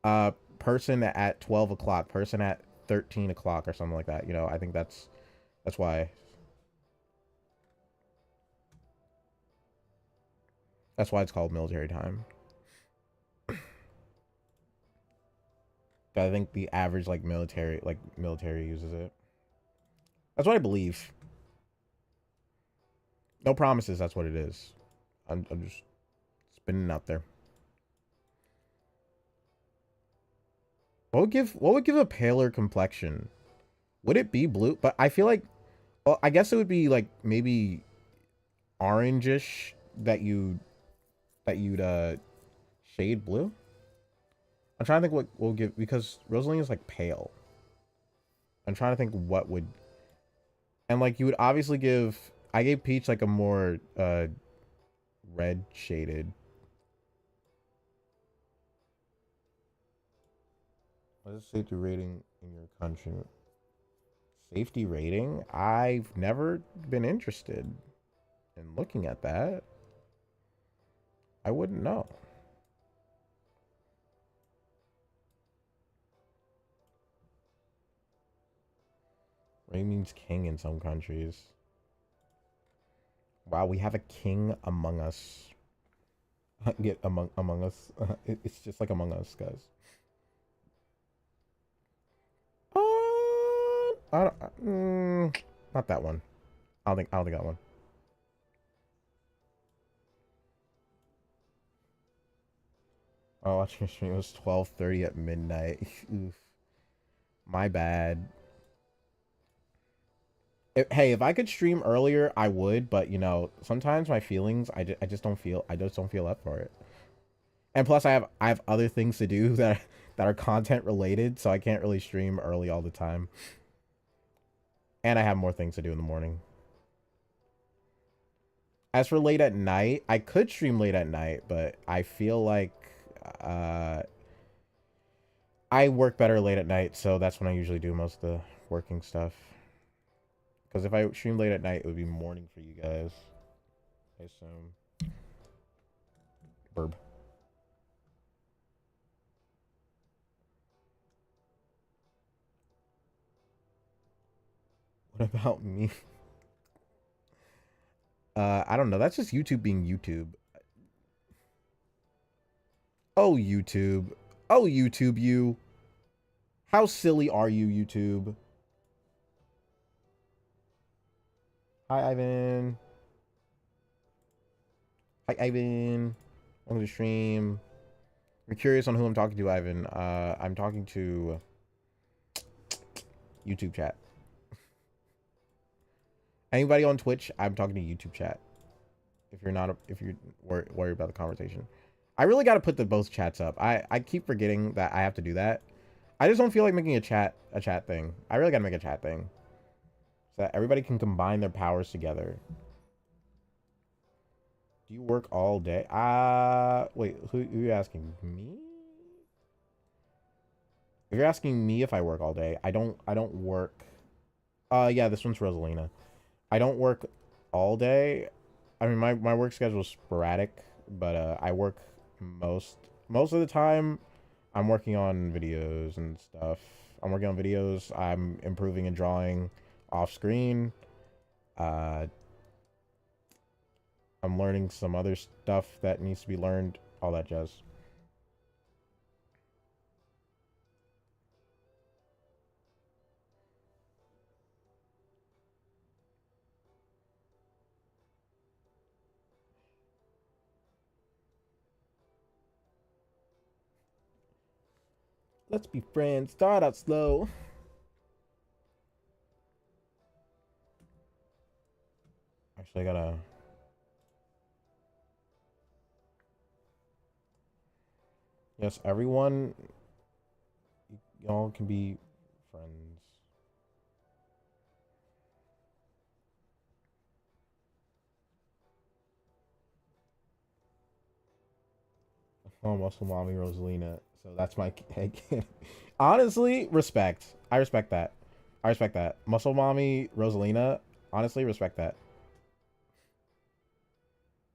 uh person at 12 o'clock, person at 13 o'clock or something like that. You know, I think that's why. That's why it's called military time. I think the average military uses it. That's what I believe. No promises. That's what it is. I'm just spinning out there. What would give a paler complexion? Would it be blue? But I feel like, well, I guess it would be like maybe orangish that you'd shade blue. I'm trying to think what will give because Rosaline is like pale. I'm trying to think what would and like you would obviously give. I gave Peach like a more red shaded. What is safety rating in your country? Safety rating? I've never been interested in looking at that. I wouldn't know. Ray means king in some countries. Wow, we have a king among us. Get among us. It's just like Among Us, guys. I don't, not that one. I don't think that one. Oh, watching your stream was 12:30 at midnight. Oof. My bad. Hey, if I could stream earlier, I would, but you know, sometimes my feelings, I just don't feel up for it. And plus, I have other things to do that are content related, so I can't really stream early all the time. And I have more things to do in the morning. As for late at night, I could stream late at night, but I feel like uh, I work better late at night, so that's when I usually do most of the working stuff. Because if I stream late at night, it would be morning for you guys, I assume. Burb. What about me? I don't know. That's just YouTube being YouTube. Oh, YouTube. Oh, YouTube, you. How silly are you, YouTube? Hi, Ivan. Hi, Ivan. Welcome to the stream. You're curious on who I'm talking to, Ivan. I'm talking to YouTube chat. Anybody on Twitch, I'm talking to YouTube chat. If you're worried about the conversation, I really got to put the both chats up. I keep forgetting that I have to do that. I just don't feel like making a chat thing. I really got to make a chat thing so that everybody can combine their powers together. Do you work all day? Wait, who are you asking? Me? If you're asking me if I work all day, I don't work. Yeah, this one's Rosalina. I don't work all day. I mean, my work schedule is sporadic, but I work most of the time. I'm working on videos and stuff. I'm working on videos. I'm improving and drawing off screen. Uh, I'm learning some other stuff that needs to be learned. All that jazz. Let's be friends. Start out slow. Actually, I gotta. Yes, everyone, y'all can be friends. Oh, Muscle Mommy Rosalina. So that's my head. Honestly, respect. I respect that. I respect that. Muscle Mommy Rosalina. Honestly, respect that.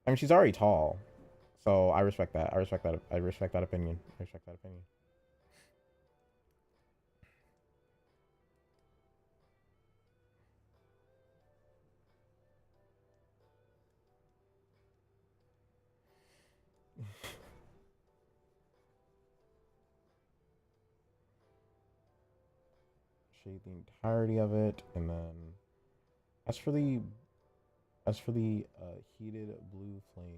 I mean, she's already tall, so I respect that. I respect that. I respect that opinion. I respect that opinion. Shade the entirety of it, and then as for the heated blue flames.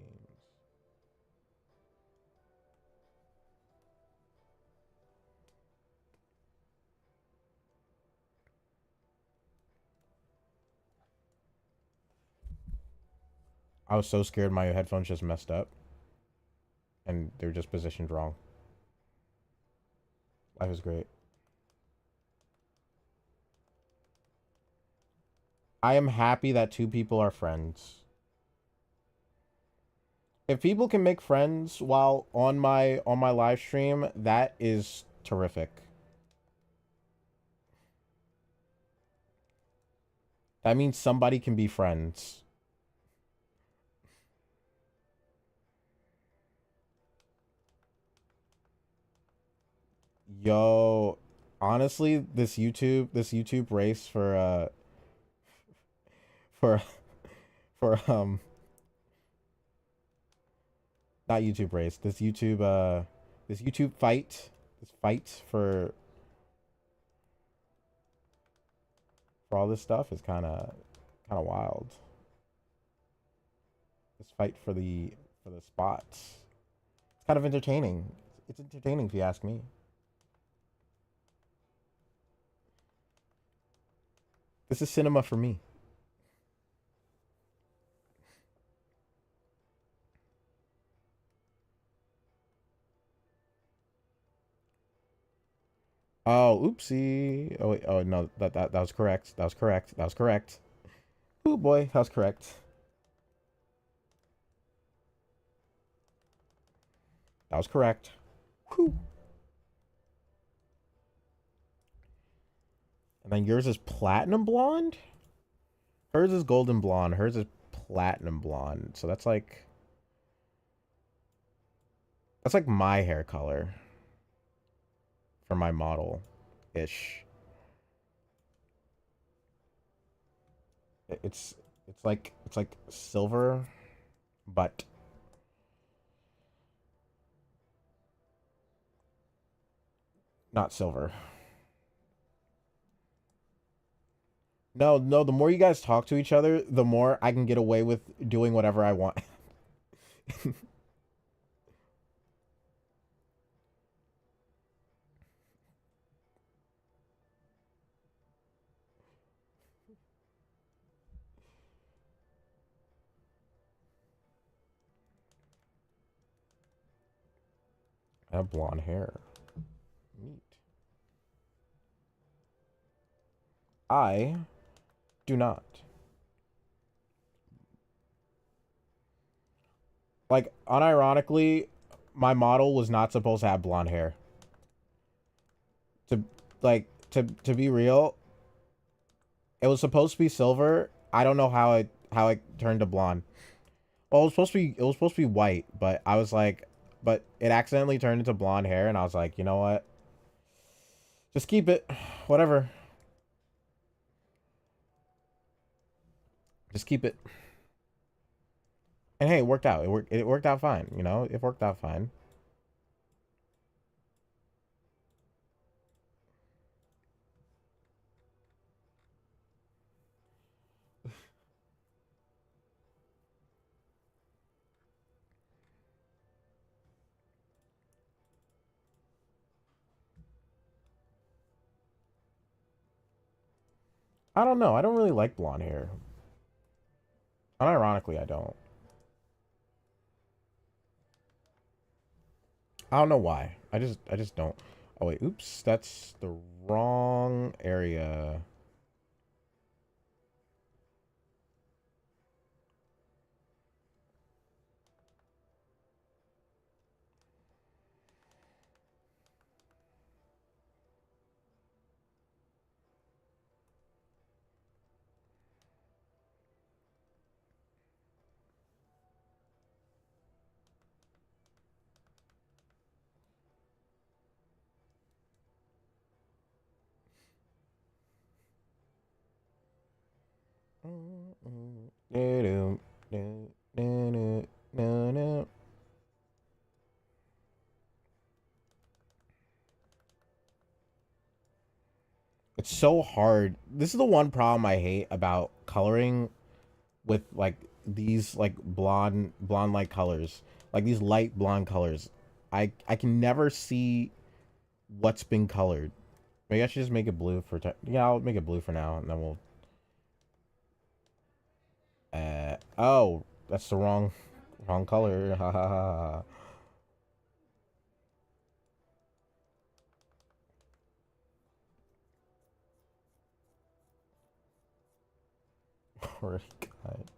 I was so scared my headphones just messed up, and they're just positioned wrong. Life is great. I am happy that two people are friends. If people can make friends while on my live stream, that is terrific. That means somebody can be friends. Yo, honestly, this YouTube race for for not YouTube race, this YouTube fight, this fight for all this stuff is kind of wild. This fight for the spots. It's kind of entertaining. It's entertaining if you ask me. This is cinema for me. Oh, oopsie. Oh wait, oh no, that was correct. That was correct. That was correct. Oh boy, that was correct. That was correct. Whew. And then yours is platinum blonde? Hers is golden blonde. Hers is platinum blonde. So that's like my hair color for my model ish. It's it's like silver, but not silver. No, no, the more you guys talk to each other, the more I can get away with doing whatever I want. I have blonde hair. Neat. I do not. Like, unironically, my model was not supposed to have blonde hair. To to be real, it was supposed to be silver. I don't know how it turned to blonde. Well, it was supposed to be white, but I was like, but it accidentally turned into blonde hair, and I was like, you know what? Just keep it, whatever. Just keep it. And hey, it worked out. It worked out fine. You know, it worked out fine. I don't know. I don't really like blonde hair. Unironically, I don't. I don't know why. I just don't. Oh wait, oops, that's the wrong area. It's so hard. This is the one problem I hate about coloring with like these like blonde like colors, like these light blonde colors. I can never see what's been colored. Maybe I should just make it blue for yeah, I'll make it blue for now, and then we'll oh, that's the wrong color. Ha ha ha. Already got it.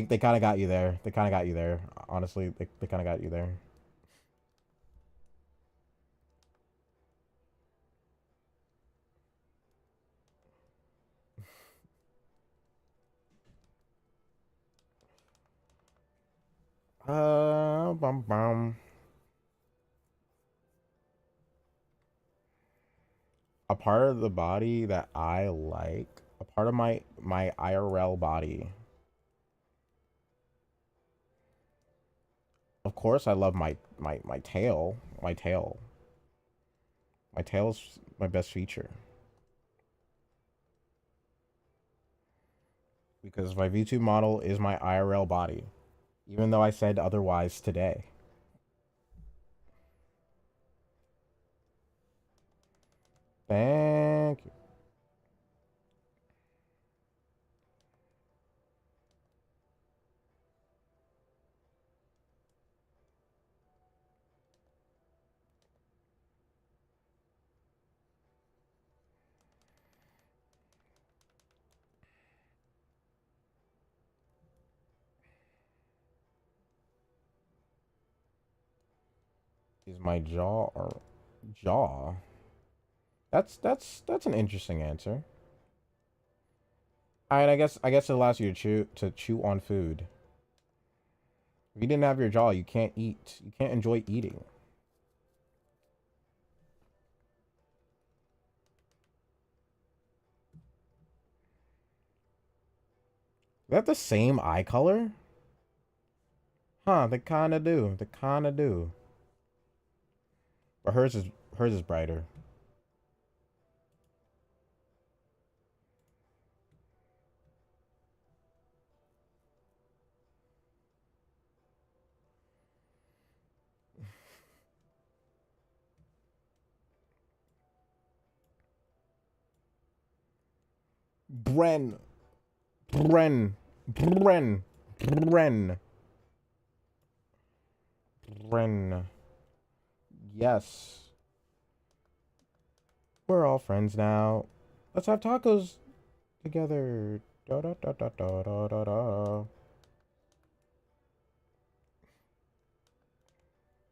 They kind of got you there. They kind of got you there. Honestly, they kind of got you there. Bum bum. A part of the body that I like, a part of my IRL body. Of course, I love my tail. My tail's my best feature because my VTube model is my IRL body, even though I said otherwise today. Thank you. Is my jaw or jaw? That's an interesting answer. Alright, I guess it allows you to chew on food. If you didn't have your jaw, you can't eat. You can't enjoy eating. Is that the same eye color? Huh, they kinda do. They kinda do. But hers is brighter. Bren. Bren. Bren. Bren. Bren. Yes. We're all friends now. Let's have tacos together. Da da da da da da da da.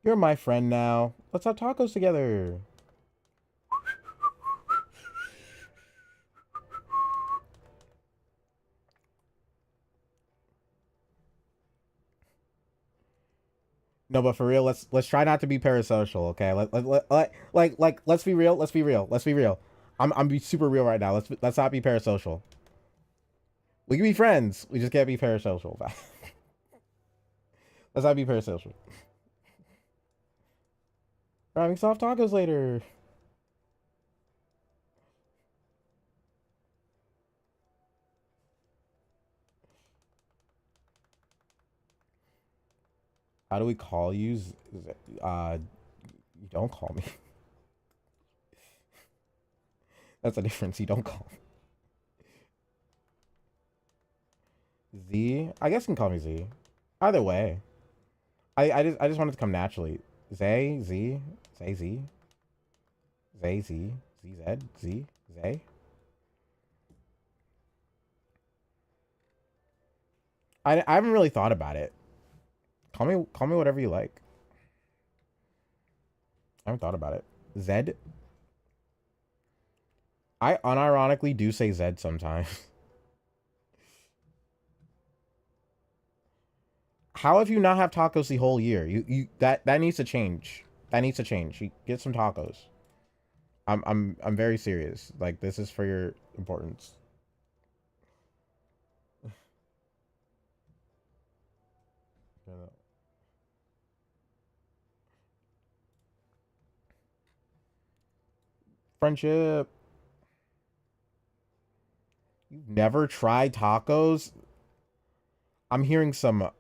You're my friend now. Let's have tacos together. No, but for real, let's try not to be parasocial, okay? Let's be real. Let's be real. Let's be real. I'm be super real right now. Let's not be parasocial. We can be friends. We just can't be parasocial. Let's not be parasocial. We're having soft tacos later. How do we call you? You don't call me. That's a difference. You don't call me. Z. I guess you can call me Z. Either way. I just wanted to come naturally. Zay, Z, Zay, Z, Zay, Z, ZZ, Z, Zay. I haven't really thought about it. Call me whatever you like. I haven't thought about it. Zed. I unironically do say Zed sometimes. How have you not have tacos the whole year? You that needs to change. That needs to change. You get some tacos. I'm very serious. Like, this is for your importance. Friendship. You've never tried tacos? I'm hearing some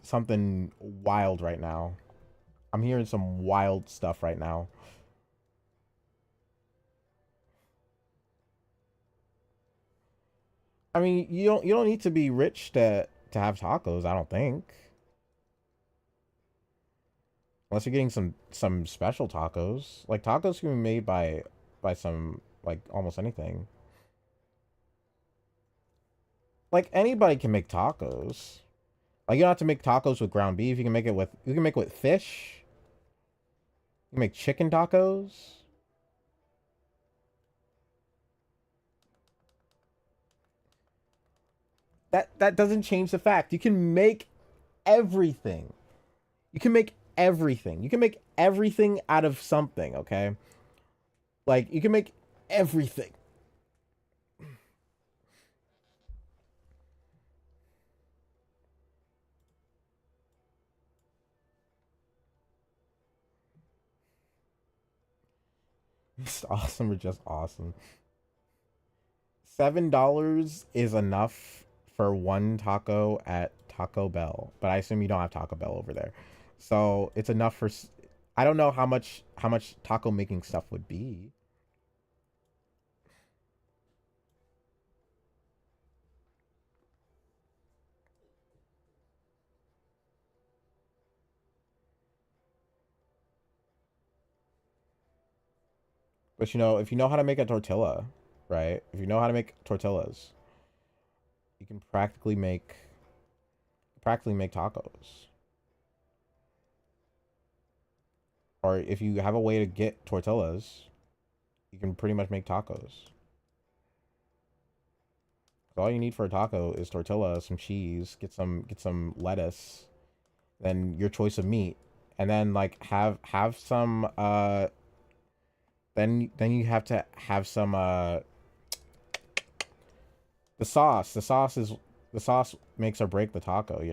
something wild right now. I'm hearing some wild stuff right now. I mean, you don't need to be rich to have tacos, I don't think. Unless you're getting some special tacos. Like, tacos can be made by some, like, almost anything. Like, anybody can make tacos. Like, you don't have to make tacos with ground beef. You can make it with fish. You can make chicken tacos. That doesn't change the fact you can make everything. You can make everything. You can make everything out of something, okay? Like, you can make everything. It's awesome or just awesome. $7 is enough for one taco at Taco Bell, but I assume you don't have Taco Bell over there. So it's enough for. I don't know how much taco making stuff would be. But if you know how to make a tortilla, right? If you know how to make tortillas, you can practically make tacos. Or if you have a way to get tortillas, you can pretty much make tacos. All you need for a taco is tortilla, some cheese, get some lettuce, then your choice of meat, and then like have some then you have to have some the sauce. The sauce makes or break the taco. You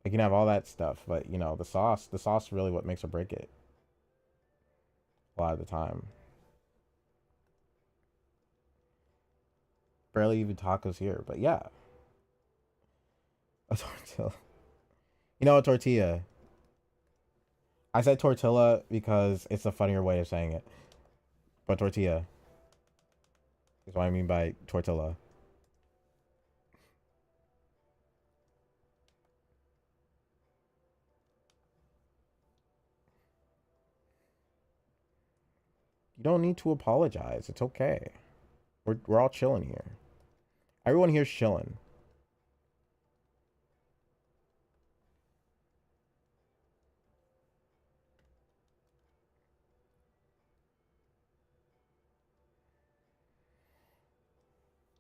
can have all that stuff, but the sauce really what makes or break it a lot of the time. Barely even tacos here, but yeah, a tortilla. A tortilla. I said tortilla because it's a funnier way of saying it, but tortilla is what I mean by tortilla. You don't need to apologize. It's okay. We're all chilling here. Everyone here's chilling.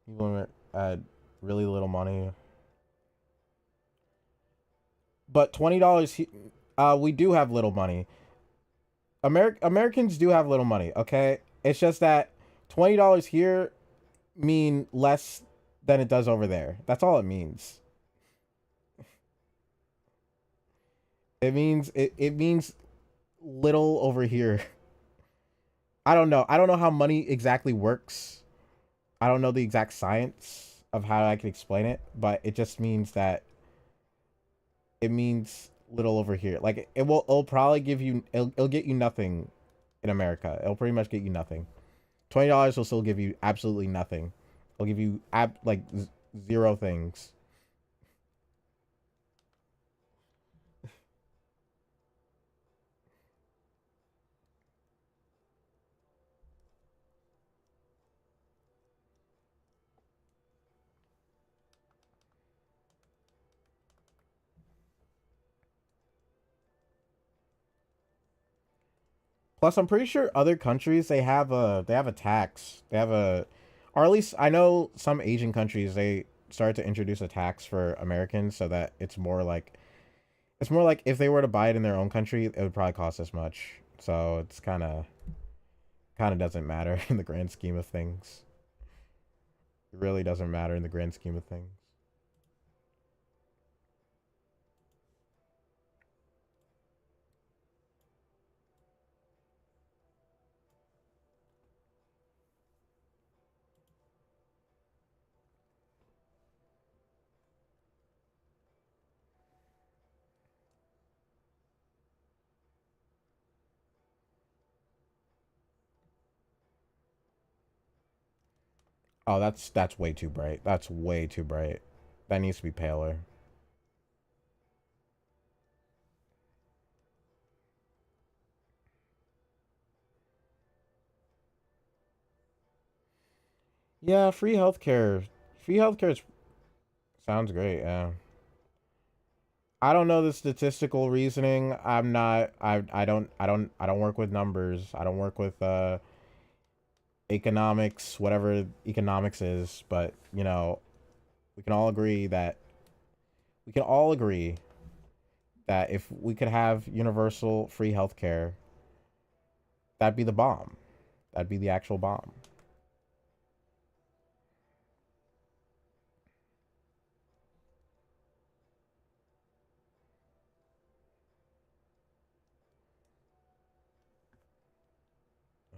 People had really little money, but $20. We do have little money. Americans do have little money. Okay, it's just that $20 here mean less than it does over there. That's all it means. It means little over here. I don't know. I don't know how money exactly works. I don't know the exact science of how I can explain it, but it just means that it means little over here. Like, it'll probably it'll get you nothing in America. It'll pretty much get you nothing. $20 will still give you absolutely nothing. It'll give you like zero things. Plus, I'm pretty sure other countries they have a tax. They have a, or at least I know some Asian countries they started to introduce a tax for Americans so that It's more like if they were to buy it in their own country, it would probably cost this much. So it's kind of doesn't matter in the grand scheme of things. It really doesn't matter in the grand scheme of things. Oh, that's way too bright. That's way too bright. That needs to be paler. Yeah, free healthcare. Free healthcare sounds great. Yeah. I don't know the statistical reasoning. I'm not. I don't work with numbers. I don't work with economics, whatever economics is. But we can all agree that we can all agree that if we could have universal free healthcare, that'd be the bomb. That'd be the actual bomb.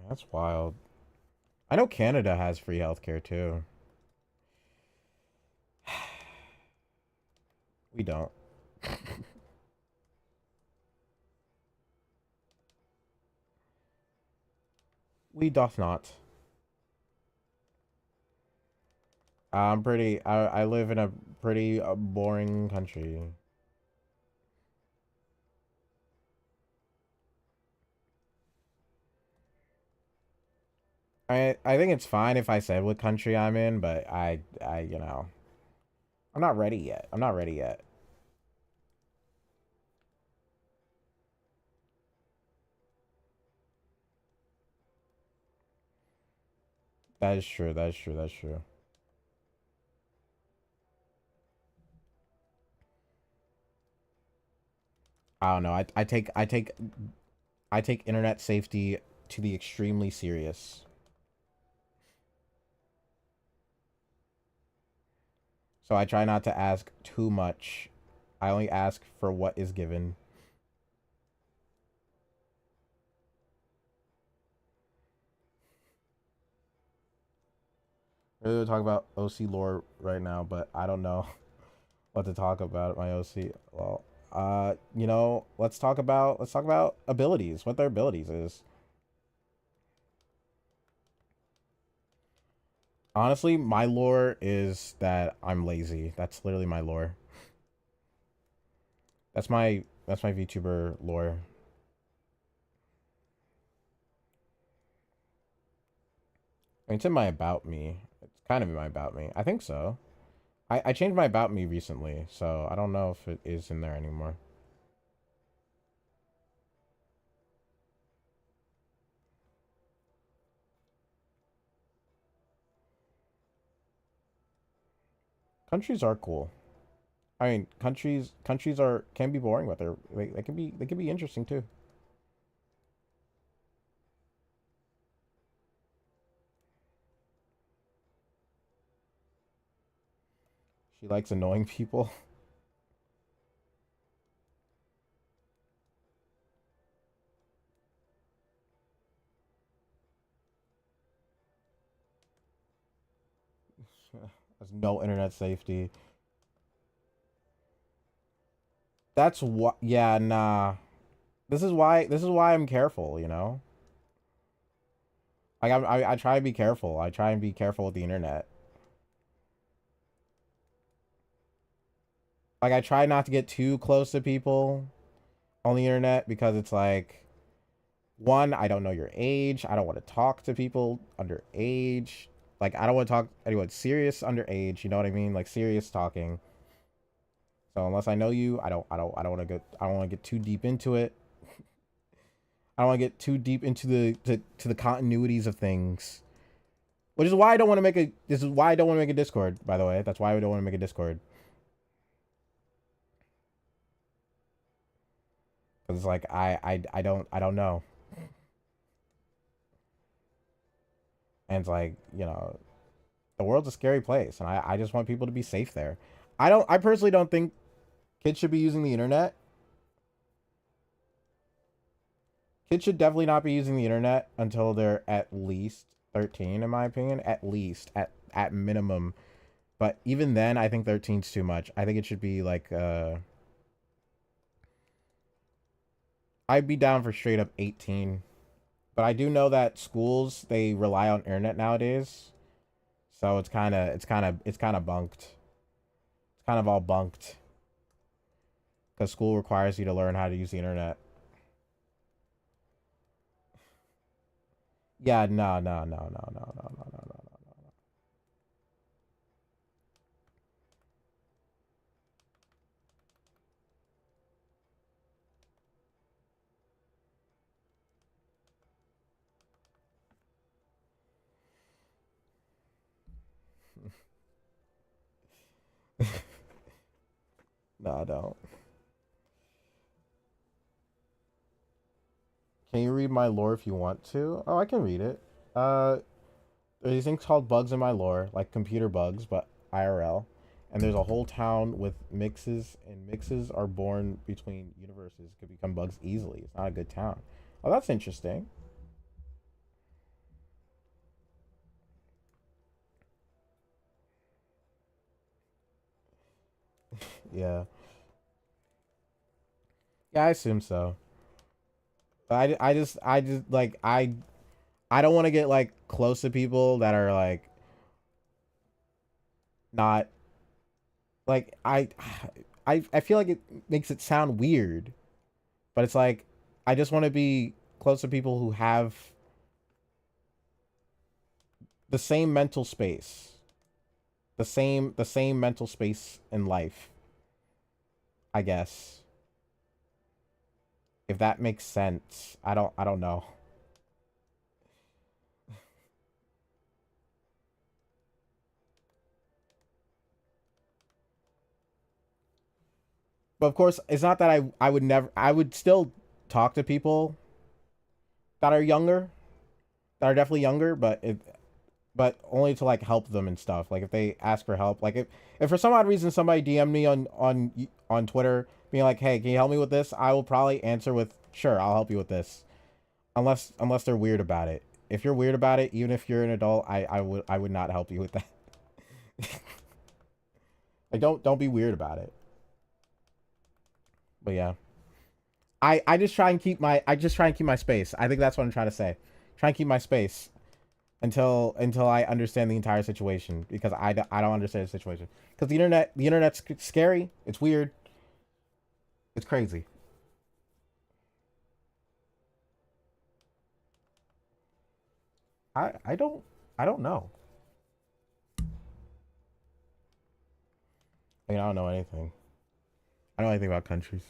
That's wild. I know Canada has free healthcare too. We don't. We doth not. I live in a pretty boring country. I think it's fine if I said what country I'm in, but I'm not ready yet. I'm not ready yet. That is true. That is true. That's true. I don't know. I take internet safety to the extremely serious. So I try not to ask too much. I only ask for what is given. We're really talk about OC lore right now, but I don't know what to talk about my OC. Well, let's talk about abilities. What their abilities is. Honestly, my lore is that I'm lazy. That's literally my lore. That's my VTuber lore. I mean, it's in my about me. It's kind of in my about me. I think so. I changed my about me recently, so I don't know if it is in there anymore. Countries are cool. I mean, countries are can be boring, but they can be interesting too. She likes annoying people. There's no internet safety. That's what. Yeah, nah. This is why I'm careful. Like I try to be careful. I try and be careful with the internet. Like I try not to get too close to people on the internet because it's like one, I don't know your age. I don't want to talk to people underage. Like I don't want to talk to anyone serious underage. You know what I mean? Like serious talking. So unless I know you, I don't want to go. I don't want to get too deep into it. I don't want to get too deep into the continuities of things. Which is why I don't want to make a. This is why I don't want to make a Discord. By the way, that's why I don't want to make a Discord. Because like I don't know. And it's like, the world's a scary place, and I just want people to be safe there. I personally don't think kids should be using the internet. Kids should definitely not be using the internet until they're at least 13, in my opinion. At least, at minimum. But even then, I think 13's too much. I think it should be like I'd be down for straight up 18. But I do know that schools, they rely on internet nowadays. So it's kind of bunked. It's kind of all bunked because school requires you to learn how to use the internet. Yeah, no, no, no, no, no, no, no, no, no, no. No, I don't. Can you read my lore if you want to? Oh, I can read it. Uh, there's these things called bugs in my lore, like computer bugs, but IRL. And there's a whole town with mixes, and mixes are born between universes. Could become bugs easily. It's not a good town. Oh, that's interesting. Yeah. Yeah, I assume so. I just like I don't want to get like close to people that are like not like I feel like it makes it sound weird, but it's like I just want to be close to people who have the same mental space, the same mental space in life, I guess. If that makes sense. I don't know. But of course, it's not that I would never I would still talk to people that are younger, that are definitely younger, but only to like help them and stuff. Like if they ask for help, like if for some odd reason somebody DM me on Twitter being like, "Hey, can you help me with this?" I will probably answer with, "Sure, I'll help you with this." Unless they're weird about it. If you're weird about it, even if you're an adult, I would not help you with that. Like don't be weird about it. But yeah. I just try and keep my space. I think that's what I'm trying to say. Try and keep my space until I understand the entire situation because I don't understand the situation because the internet's scary. It's weird. It's crazy. I don't know. I mean, I don't know anything. I don't know anything about countries.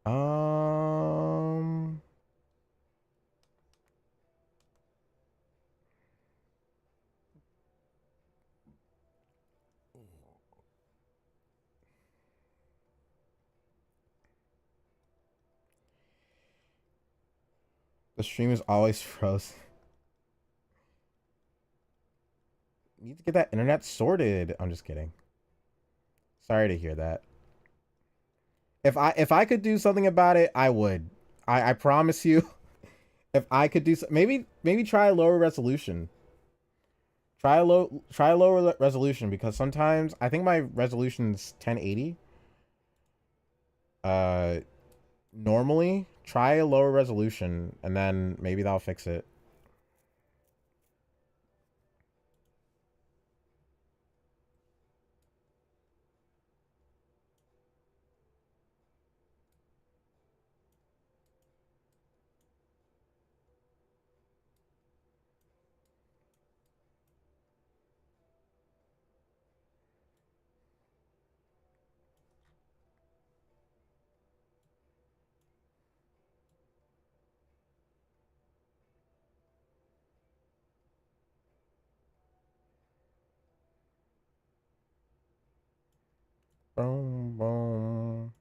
Um, the stream is always frozen. You need to get that internet sorted. I'm just kidding. Sorry to hear that. If I could do something about it, I would. I promise you. If I could do maybe try a lower resolution. Try a lower resolution because sometimes I think my resolution's 1080. Uh, normally try a lower resolution and then maybe that'll fix it. Boom, boom.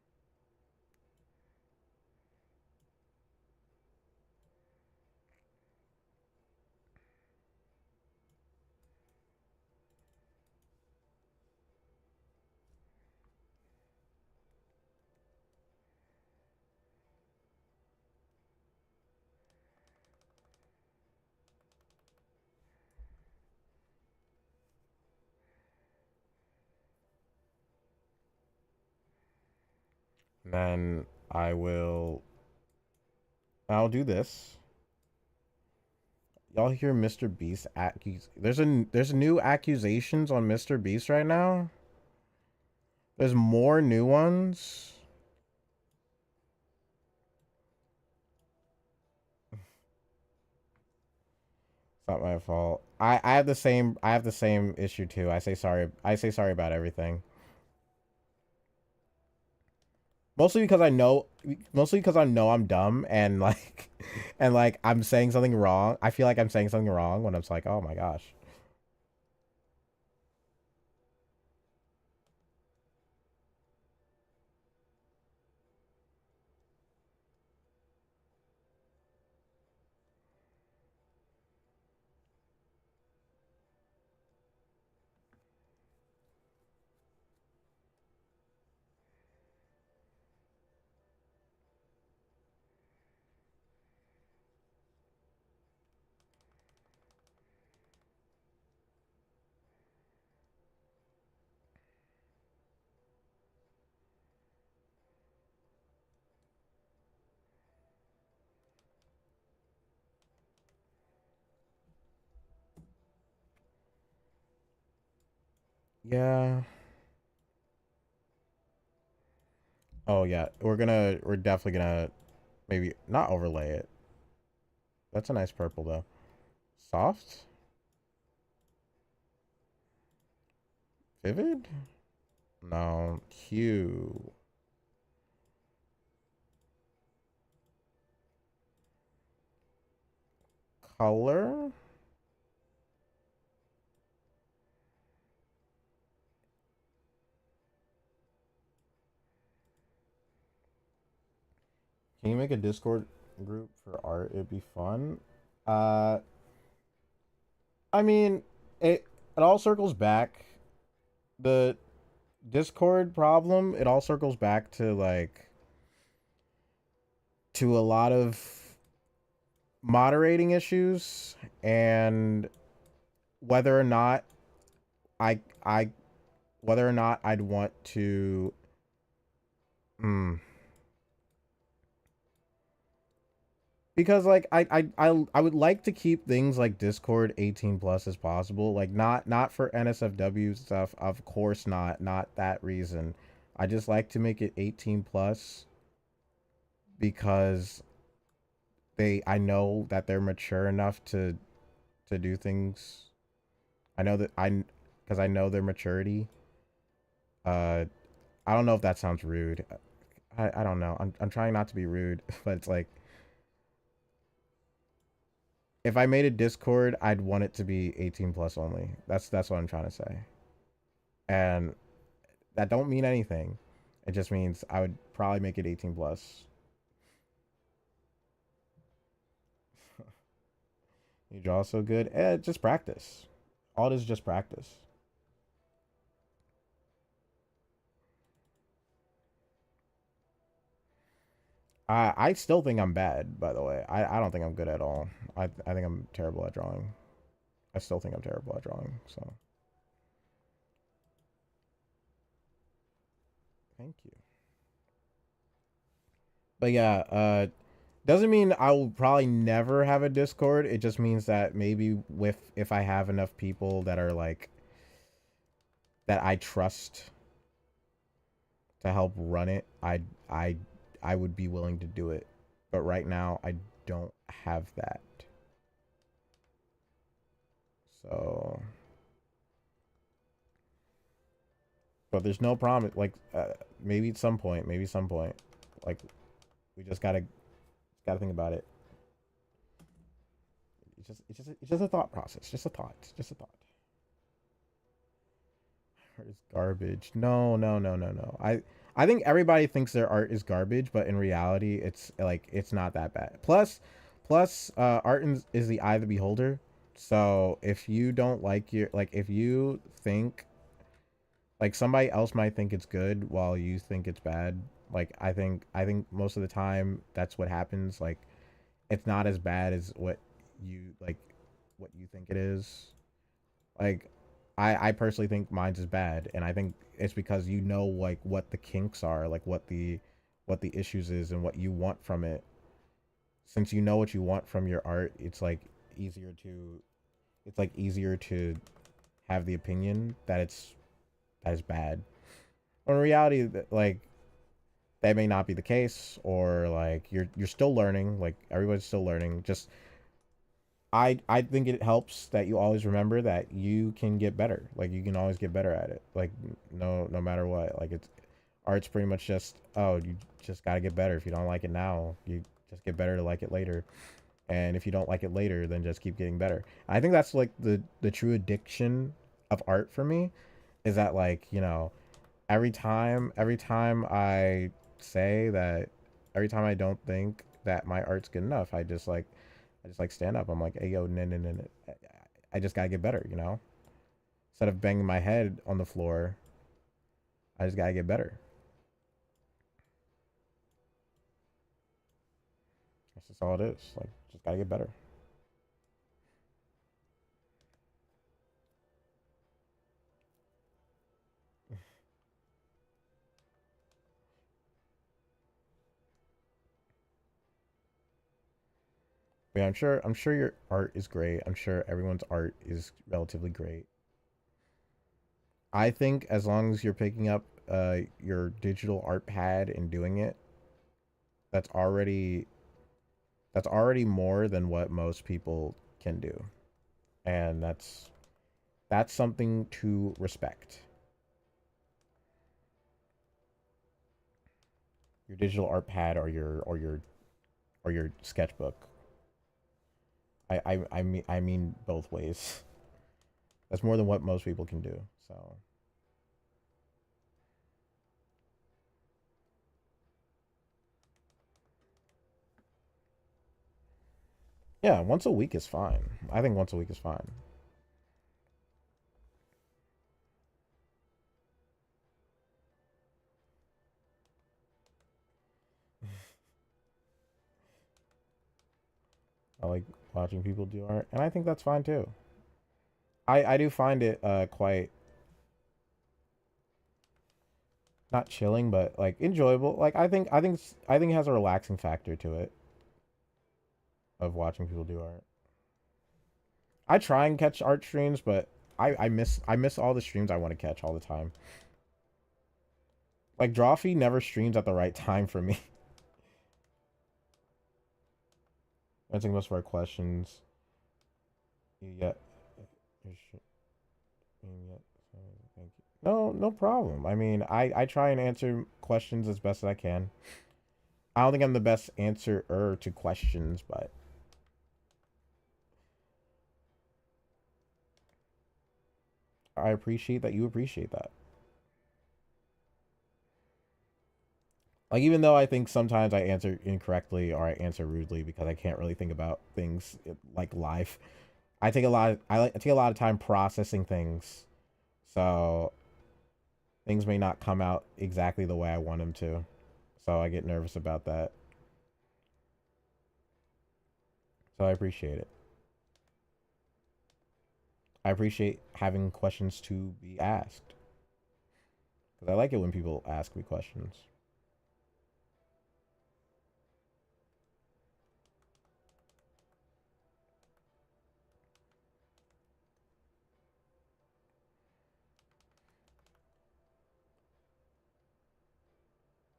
Then I'll do this. Y'all hear Mr. Beast there's new accusations on Mr. Beast right now. There's more new ones. It's not my fault. I have the same issue too. I say sorry about everything. Mostly because I know I'm dumb and like and like I'm saying something wrong. I feel like I'm saying something wrong when I'm like, "Oh my gosh." Yeah. Oh yeah. We're definitely gonna maybe not overlay it. That's a nice purple though. Soft? Vivid? No. Hue. Color? Can you make a Discord group for art? It'd be fun. Uh I mean, it all circles back. The Discord problem, it all circles back to like to a lot of moderating issues and whether or not I whether or not I'd want to mm, because like I would like to keep things like Discord 18 plus as possible, like not for NSFW stuff, of course not that reason. I just like to make it 18 plus because I know that they're mature enough to do things. I know that I because I know their maturity. uh I don't know if that sounds rude. I don't know. I'm trying not to be rude, but it's like if I made a Discord, I'd want it to be 18 plus only. That's what I'm trying to say. And that don't mean anything. It just means I would probably make it 18 plus. You draw so good. Just practice. All it is just practice. I still think I'm bad, by the way. I don't think I'm good at all. I think I'm terrible at drawing. I still think I'm terrible at drawing, so thank you. But yeah, doesn't mean I will probably never have a Discord. It just means that maybe with if I have enough people that are like that I trust to help run it, I I would be willing to do it. But right now I don't have that. So but there's no promise like maybe at some point, like we just gotta think about it. It's just a thought process, just a thought. Art is garbage. No, no, no, no, no. I think everybody thinks their art is garbage, but in reality, it's like it's not that bad. Plus, art is the eye of the beholder. So if you don't like your like, if you think like somebody else might think it's good while you think it's bad, like I think most of the time that's what happens. Like it's not as bad as what you think it is. Like I personally think mine's is bad, and I think it's because you know like what the kinks are, like what the issues is and what you want from it. Since you know what you want from your art, easier to it's like easier to have the opinion that that is bad. When in reality, that may not be the case, or like you're still learning. Like everybody's still learning. Just I think it helps that you always remember that you can get better. Like you can always get better at it. Like no matter what. Like it's art's pretty much just, oh, you just got to get better. If you don't like it now, you just get better to like it later. And if you don't like it later, then just keep getting better. I think that's like the true addiction of art for me, is that like, every time I say that, every time I don't think that my art's good enough, I just like stand up. I'm like, hey yo, no no no no, I just gotta get better, Instead of banging my head on the floor, I just gotta get better. That's just all it is. Like, just gotta get better. Yeah, I'm sure your art is great. I'm sure everyone's art is relatively great. I think as long as you're picking up your digital art pad and doing it, that's already that's already more than what most people can do. And that's something to respect. Your digital art pad or your sketchbook. I mean both ways. That's more than what most people can do. So yeah, once a week is fine. I think once a week is fine. I like watching people do art, and I think that's fine too. I do find it quite, not chilling, but like enjoyable. Like I think it has a relaxing factor to it, of watching people do art. I try and catch art streams, but I miss all the streams I want to catch all the time. Like Drawfee never streams at the right time for me. Answering most of our questions. Yeah. Yeah. Thank you. No problem. I mean, I try and answer questions as best as I can. I don't think I'm the best answerer to questions, but I appreciate that you appreciate that. Like even though I think sometimes I answer incorrectly or I answer rudely because I can't really think about things like live. I take a lot of time processing things. So things may not come out exactly the way I want them to. So I get nervous about that. So I appreciate it. I appreciate having questions to be asked, because I like it when people ask me questions.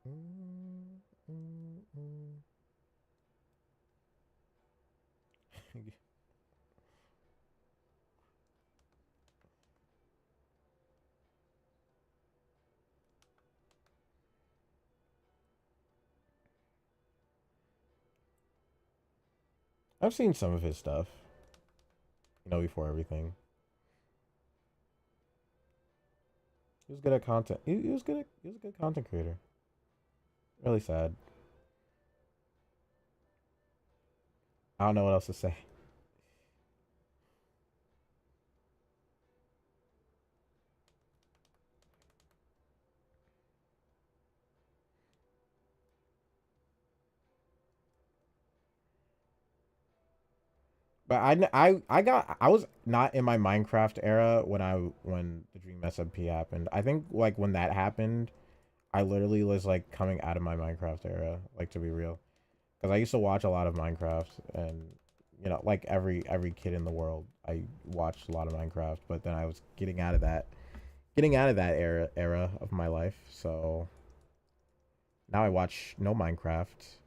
Mm, mm, mm. I've seen some of his stuff, before everything. He was good at content. He was good. He was a good content creator. Really sad. I don't know what else to say. But I was not in my Minecraft era when the Dream SMP happened. I think like when that happened, I literally was like coming out of my Minecraft era, like to be real, because I used to watch a lot of Minecraft, and like every kid in the world, I watched a lot of Minecraft. But then I was getting out of that era of my life. So now I watch no Minecraft.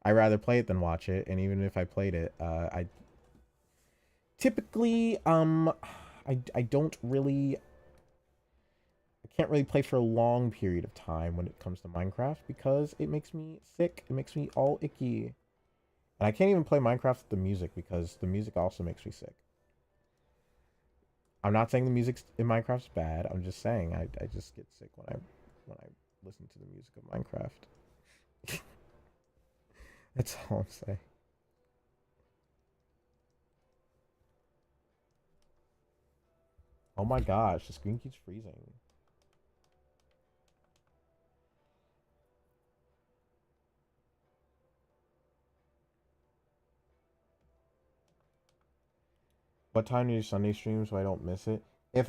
I rather play it than watch it, and even if I played it, I typically I don't really I can't really play for a long period of time when it comes to Minecraft because it makes me sick. It makes me all icky. And I can't even play Minecraft with the music because the music also makes me sick. I'm not saying the music in Minecraft's bad. I'm just saying I just get sick when I listen to the music of Minecraft. That's all I'm saying. Oh my gosh, the screen keeps freezing. What time do you Sunday stream so I don't miss it? If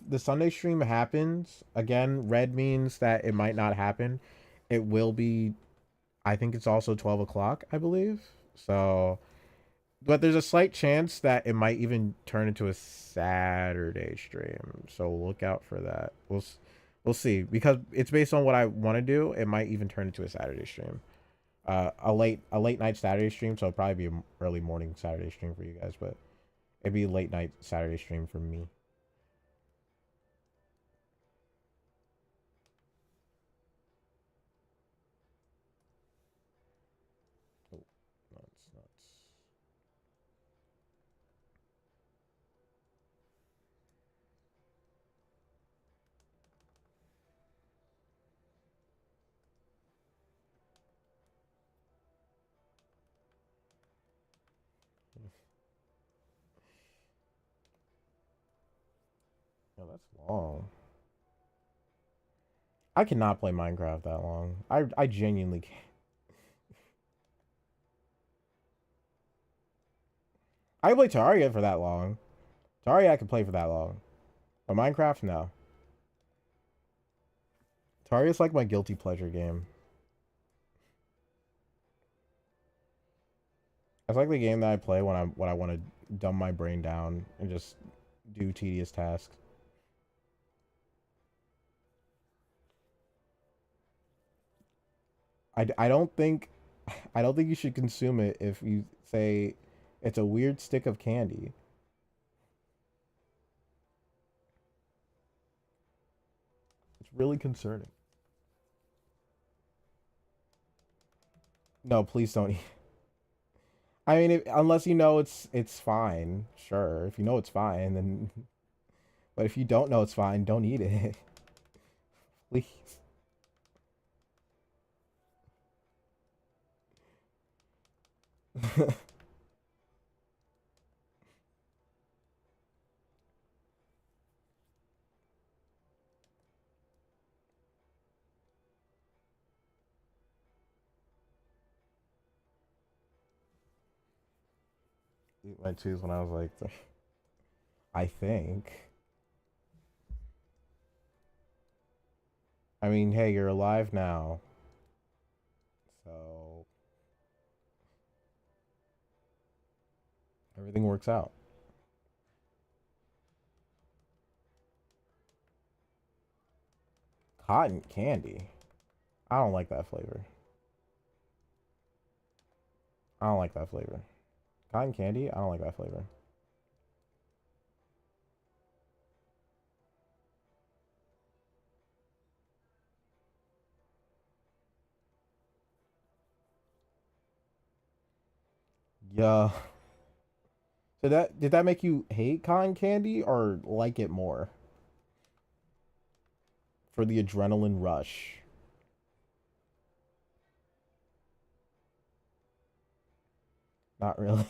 the Sunday stream happens, again, red means that it might not happen. It will be, I think it's also 12 o'clock, I believe. So, but there's a slight chance that it might even turn into a Saturday stream. So look out for that. We'll see because it's based on what I want to do. It might even turn into a Saturday stream. A late night Saturday stream, so it'll probably be an early morning Saturday stream for you guys, but it'd be a late night Saturday stream for me. Oh, nuts, nuts. Yeah, that's long. I cannot play Minecraft that long. I genuinely can't. I can play Terraria for that long. Terraria I can play for that long. But Minecraft, no. Terraria's like my guilty pleasure game. It's like the game that I play when I want to dumb my brain down and just do tedious tasks. I don't think I don't think you should consume it if you say it's a weird stick of candy. It's really concerning. No, please don't eat. I mean, unless you know it's fine, sure. If you know it's fine, then. But if you don't know it's fine, don't eat it. Please. Eat my tooth when I was like, I think. I mean, hey, you're alive now, so everything works out. Cotton candy. I don't like that flavor. I don't like that flavor. Cotton candy. I don't like that flavor. Yeah. Did that make you hate cotton candy or like it more? for the adrenaline rush. Not really.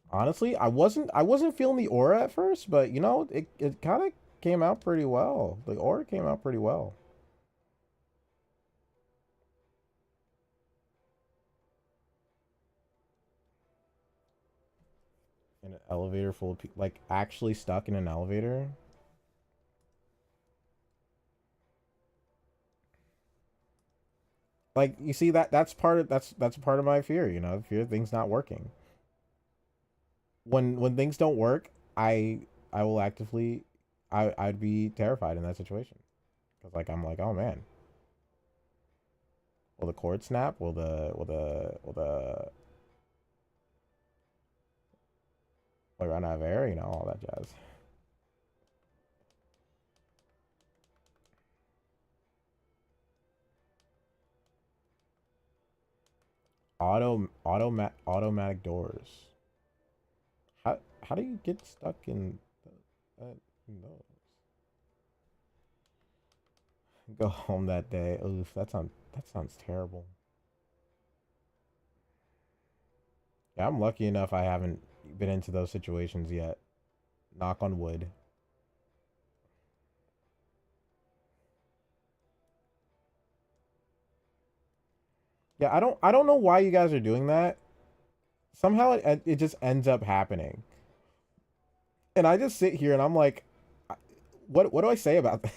Honestly, I wasn't feeling the aura at first, but you know, it kind of came out pretty well. The aura came out pretty well. In an elevator full of people, like actually stuck in an elevator. Like you see that's part of my fear, you know, fear of things not working. When things don't work, I will actively I'd be terrified in that situation because like I'm like, oh man, will the cord snap? Will I run out of air? You know, all that jazz. Automatic doors. How do you get stuck in in those? Go home that day. Oof, that sounds terrible. Yeah, I'm lucky enough I haven't been into those situations yet. Knock on wood. Yeah, I don't know why you guys are doing that. Somehow it just ends up happening. And I just sit here and I'm like, what do I say about that?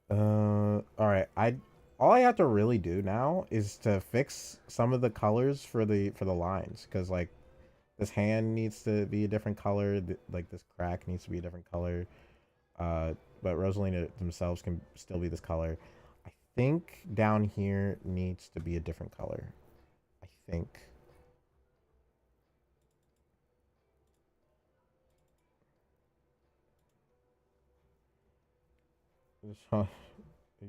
All right. All I have to really do now is to fix some of the colors for the lines because like this hand needs to be a different color. Like this crack needs to be a different color. Uh, but Rosalina themselves can still be this color. I think down here needs to be a different color. I think. You're trying to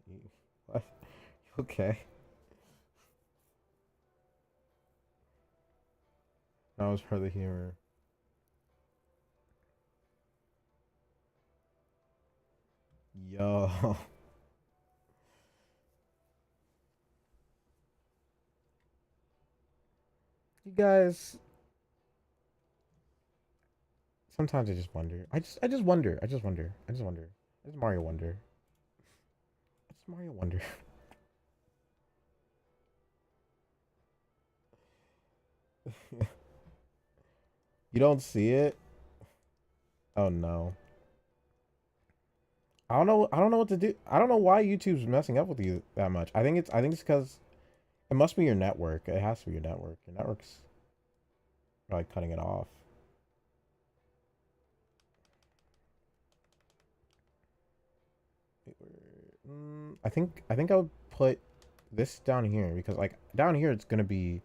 eat. What? Okay. That was for the humor. Yo. You guys, sometimes I just wonder. I just wonder. I just wonder. I just wonder. I just Mario wonder. I just Mario wonder. You don't see it? Oh no. I don't know. I don't know what to do. I don't know why YouTube's messing up with you that much. I think it's because it must be your network. It has to be your network. Your network's like cutting it off. I think I would put this down here because like down here it's gonna be.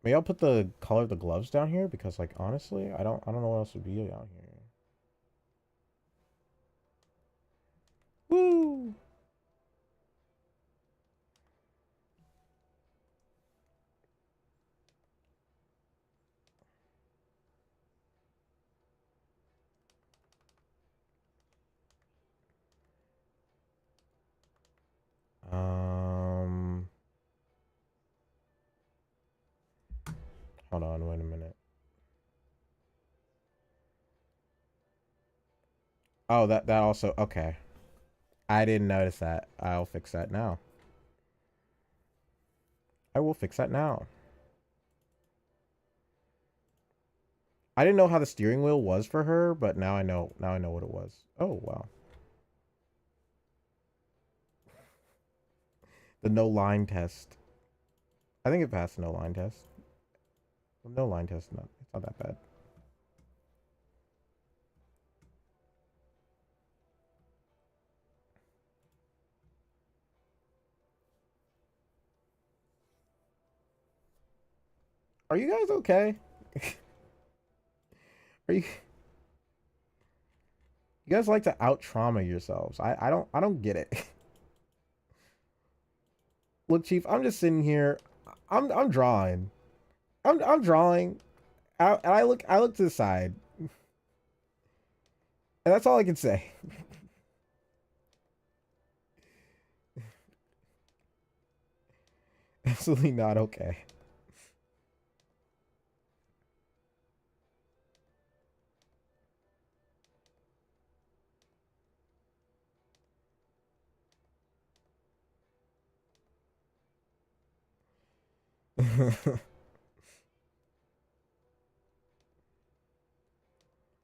Maybe I'll put the color of the gloves down here because like honestly I don't know what else would be down here. Woo! Um, hold on, wait a minute. Oh, that also okay. I didn't notice that. I'll fix that now. I will fix that now. I didn't know how the steering wheel was for her, but now I know. Now I know what it was. Oh wow, the no line test. I think it passed the no line test. Well, no line test, not it's not that bad. Are you guys okay? Are you you guys like to out trauma yourselves? I don't get it. Look, Chief, I'm just sitting here. I'm drawing. I'm drawing. And I look to the side, and that's all I can say. Absolutely not okay.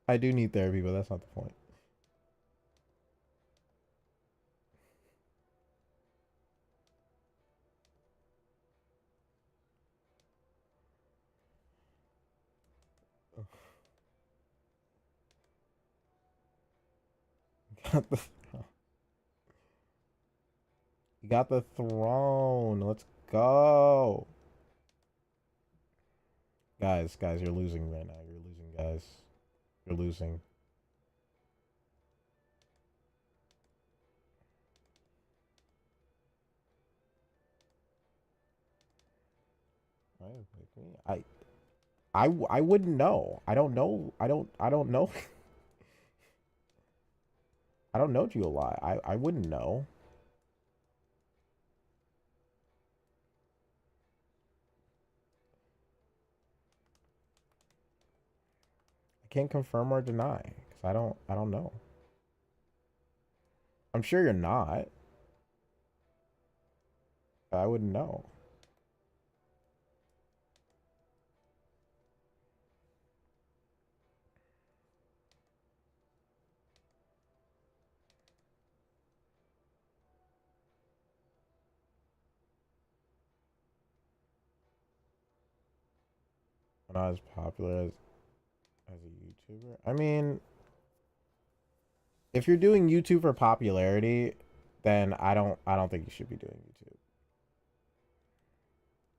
I do need therapy, but that's not the point. Got the, you got the throne. Let's go. Guys, you're losing right now. You're losing, guys. You're losing. I I wouldn't know. I don't know. I don't know. I don't know you a lot. I wouldn't know. I can't confirm or deny because I don't know. I'm sure you're not. But I wouldn't know. I'm not as popular as a YouTuber. I mean, if you're doing YouTube for popularity, then I don't think you should be doing YouTube.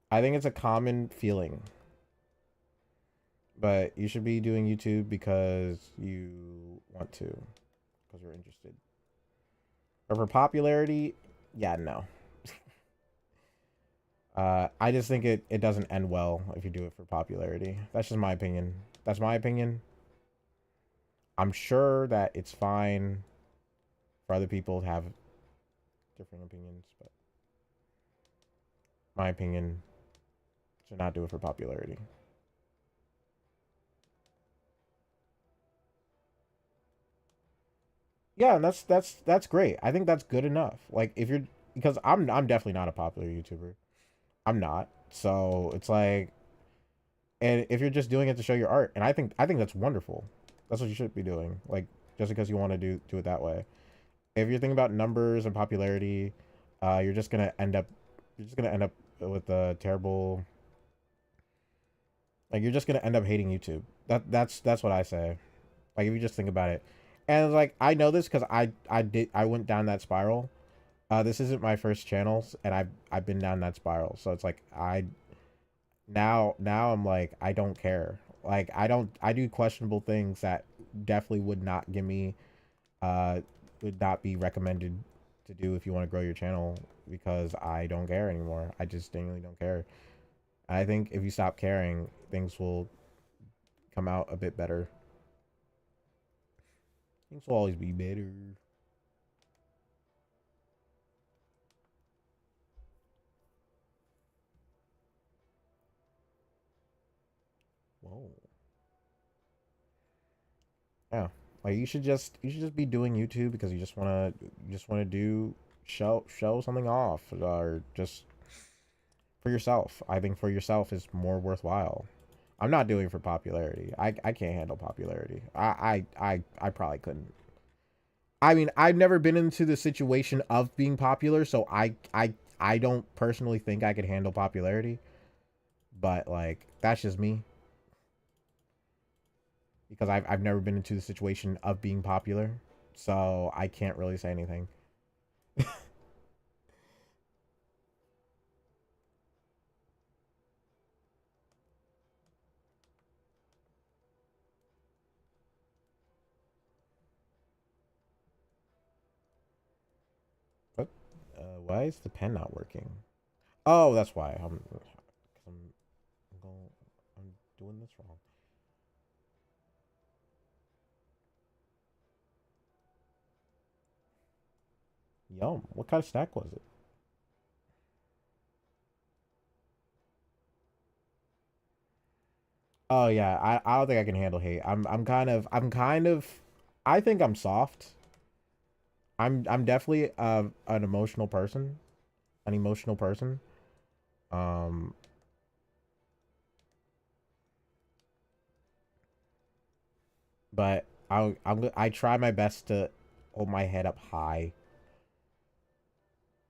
I think it's a common feeling, but you should be doing YouTube because you want to, because you're interested. Or for popularity, yeah, no. I just think it doesn't end well if you do it for popularity. That's just my opinion. That's my opinion. I'm sure that it's fine for other people to have different opinions, but my opinion should not do it for popularity. Yeah, and that's great. I think that's good enough. Like if you're because I'm definitely not a popular YouTuber. I'm not. So it's like and if you're just doing it to show your art, and I think that's wonderful. That's what you should be doing. Like just because you want to do it that way. If you're thinking about numbers and popularity, you're just gonna end up with a terrible like you're just gonna end up hating YouTube. That's what I say. Like if you just think about it. And like I know this because I went down that spiral. This isn't my first channels and I've been down that spiral. So it's like now I'm like I don't care. Like I do questionable things that definitely would not give me would not be recommended to do if you want to grow your channel because I don't care anymore. I just genuinely don't care. I think if you stop caring, things will come out a bit better. Things will always be better. Whoa. Yeah. Like you should just be doing YouTube because you just wanna do show something off or just for yourself. I think for yourself is more worthwhile. I'm not doing it for popularity. I can't handle popularity. I probably couldn't. I mean, I've never been into the situation of being popular, so I don't personally think I could handle popularity. But like that's just me because I've never been into the situation of being popular, so I can't really say anything. Why is the pen not working? Oh, that's why. I'm going. I'm doing this wrong. Yum. What kind of snack was it? Oh yeah, I don't think I can handle hate. I'm kind of I think I'm soft. I'm definitely an emotional person. An emotional person. Um but I try my best to hold my head up high.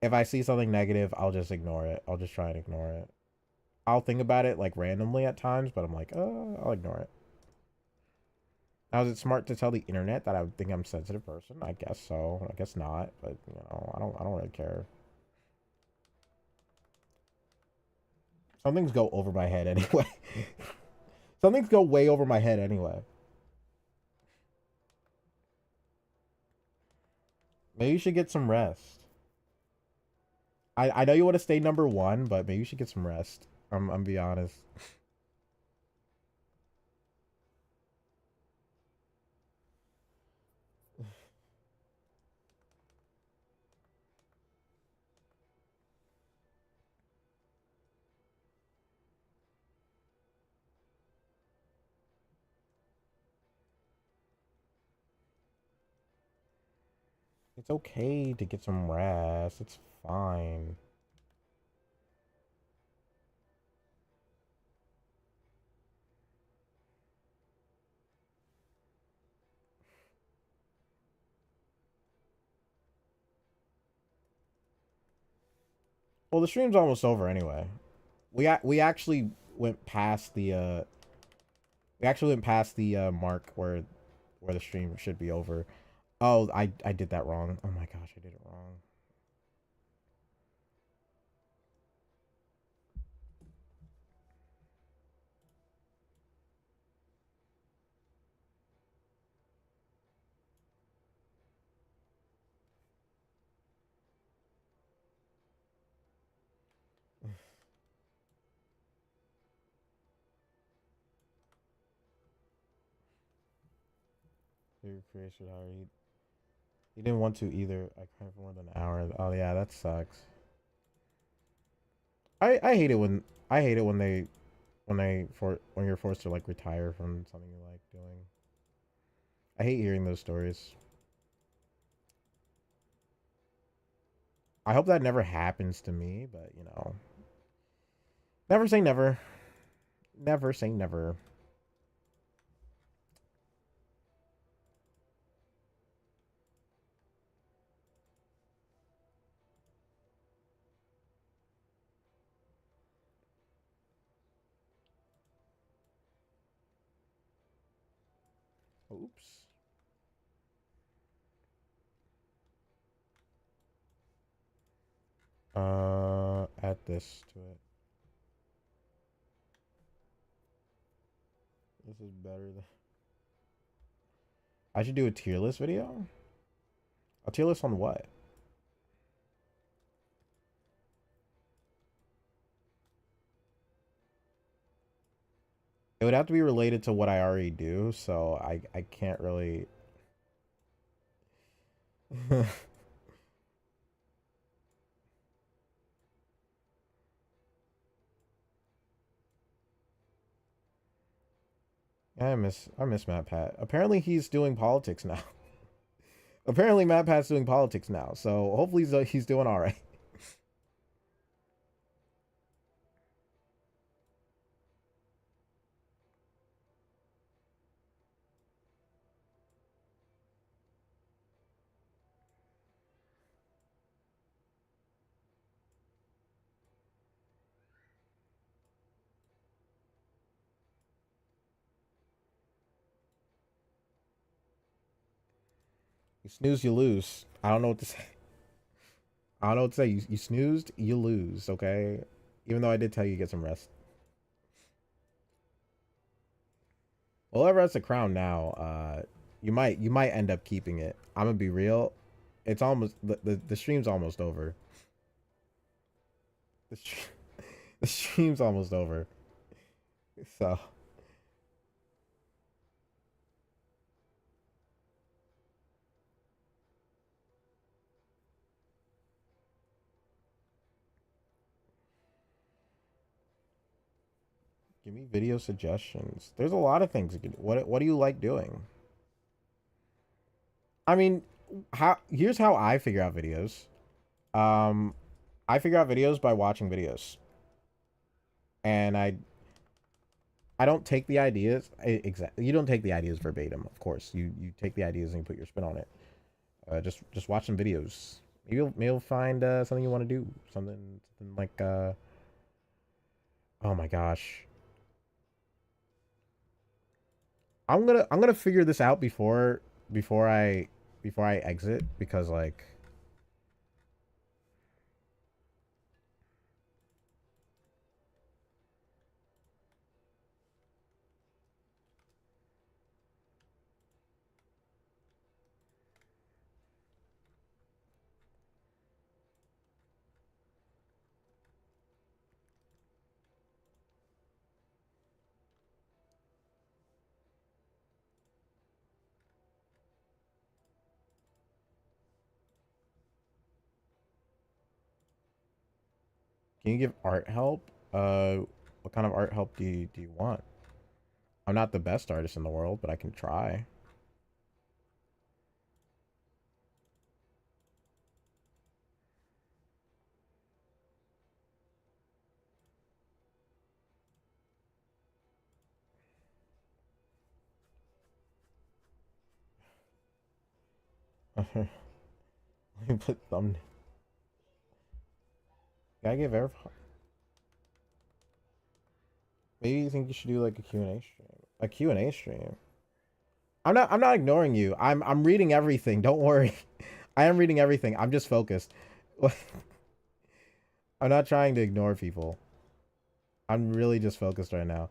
If I see something negative, I'll just ignore it. I'll just try and ignore it. I'll think about it like randomly at times, but I'm like, I'll ignore it. Now, is it smart to tell the internet that I think I'm a sensitive person? I guess so. I guess not, but I don't really care. Some things go over my head anyway. Some things go way over my head anyway. Maybe you should get some rest. I know you want to stay number one, but maybe you should get some rest. I'm be honest. It's okay to get some rest. It's fine. Well, the stream's almost over anyway. We actually went past the mark where the stream should be over. Oh, I did that wrong. Oh my gosh, I did it wrong. Your creation hour. He didn't want to either. I cried for more than an hour. Oh yeah, that sucks. I hate it when when you're forced to like retire from something you like doing. I hate hearing those stories. I hope that never happens to me, but never say never. Never say never. Oops. Add this to it. This is better than. I should do a tier list video. A tier list on what? It would have to be related to what I already do, so I can't really. I miss Matt Pat. Apparently he's doing politics now. Apparently Matt Pat's doing politics now, so hopefully he's doing all right. You snooze, you lose. I don't know what to say. I don't know what to say. You snoozed, you lose. Okay, even though I did tell you to get some rest. Well, whoever has the crown now, you might end up keeping it. I'm gonna be real. It's almost the stream's almost over. The, the stream's almost over. So give me video suggestions. There's a lot of things you can do. What do you like doing? I mean, how here's how I figure out videos. Um, I figure out videos by watching videos, and I don't take the ideas exactly. You don't take the ideas verbatim, of course. You take the ideas and you put your spin on it. Just watch some videos. Maybe you'll find something you want to do. Something like oh my gosh. I'm gonna figure this out before I before I exit because like can you give art help? What kind of art help do you want? I'm not the best artist in the world, but I can try. Let me put thumbnail. Gotta give air. Maybe you think you should do like a Q&A stream. A Q&A stream. I'm not ignoring you. I'm reading everything. Don't worry. I am reading everything. I'm just focused. I'm not trying to ignore people. I'm really just focused right now.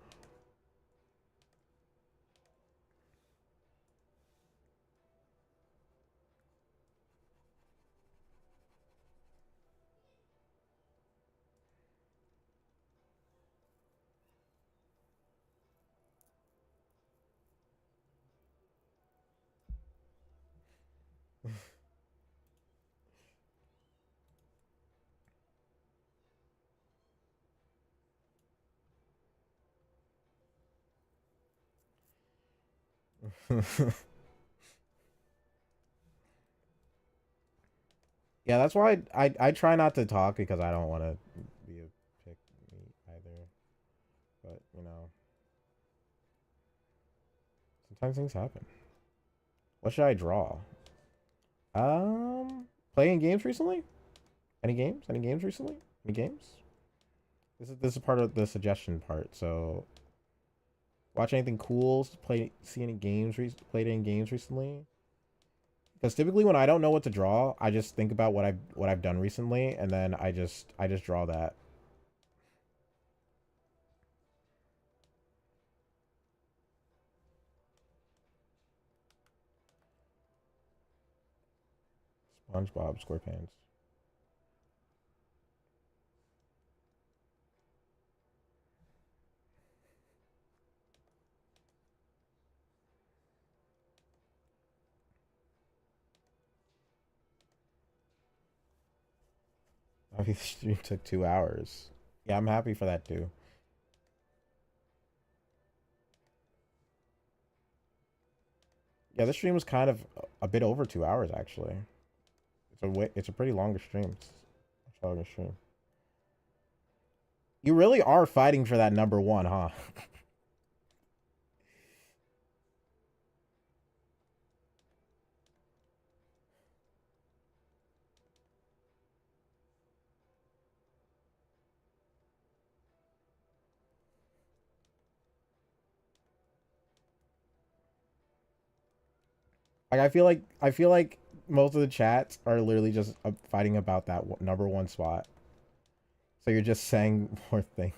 Yeah, that's why I try not to talk because I don't want to be a pick me either. But you know, sometimes things happen. What should I draw? Um, playing games recently? Any games? Any games recently? Any games? This is part of the suggestion part. So, watch anything cool? Play? See any games? Played any games recently? Because typically when I don't know what to draw, I just think about what I've done recently, and then I just draw that. SpongeBob SquarePants. Obviously, the stream took 2 hours. Yeah, I'm happy for that too. Yeah, this stream was kind of a bit over 2 hours actually. It's a pretty longer stream. It's a longer stream. You really are fighting for that number one, huh? Like I feel like most of the chats are literally just fighting about that number one spot. So you're just saying more things.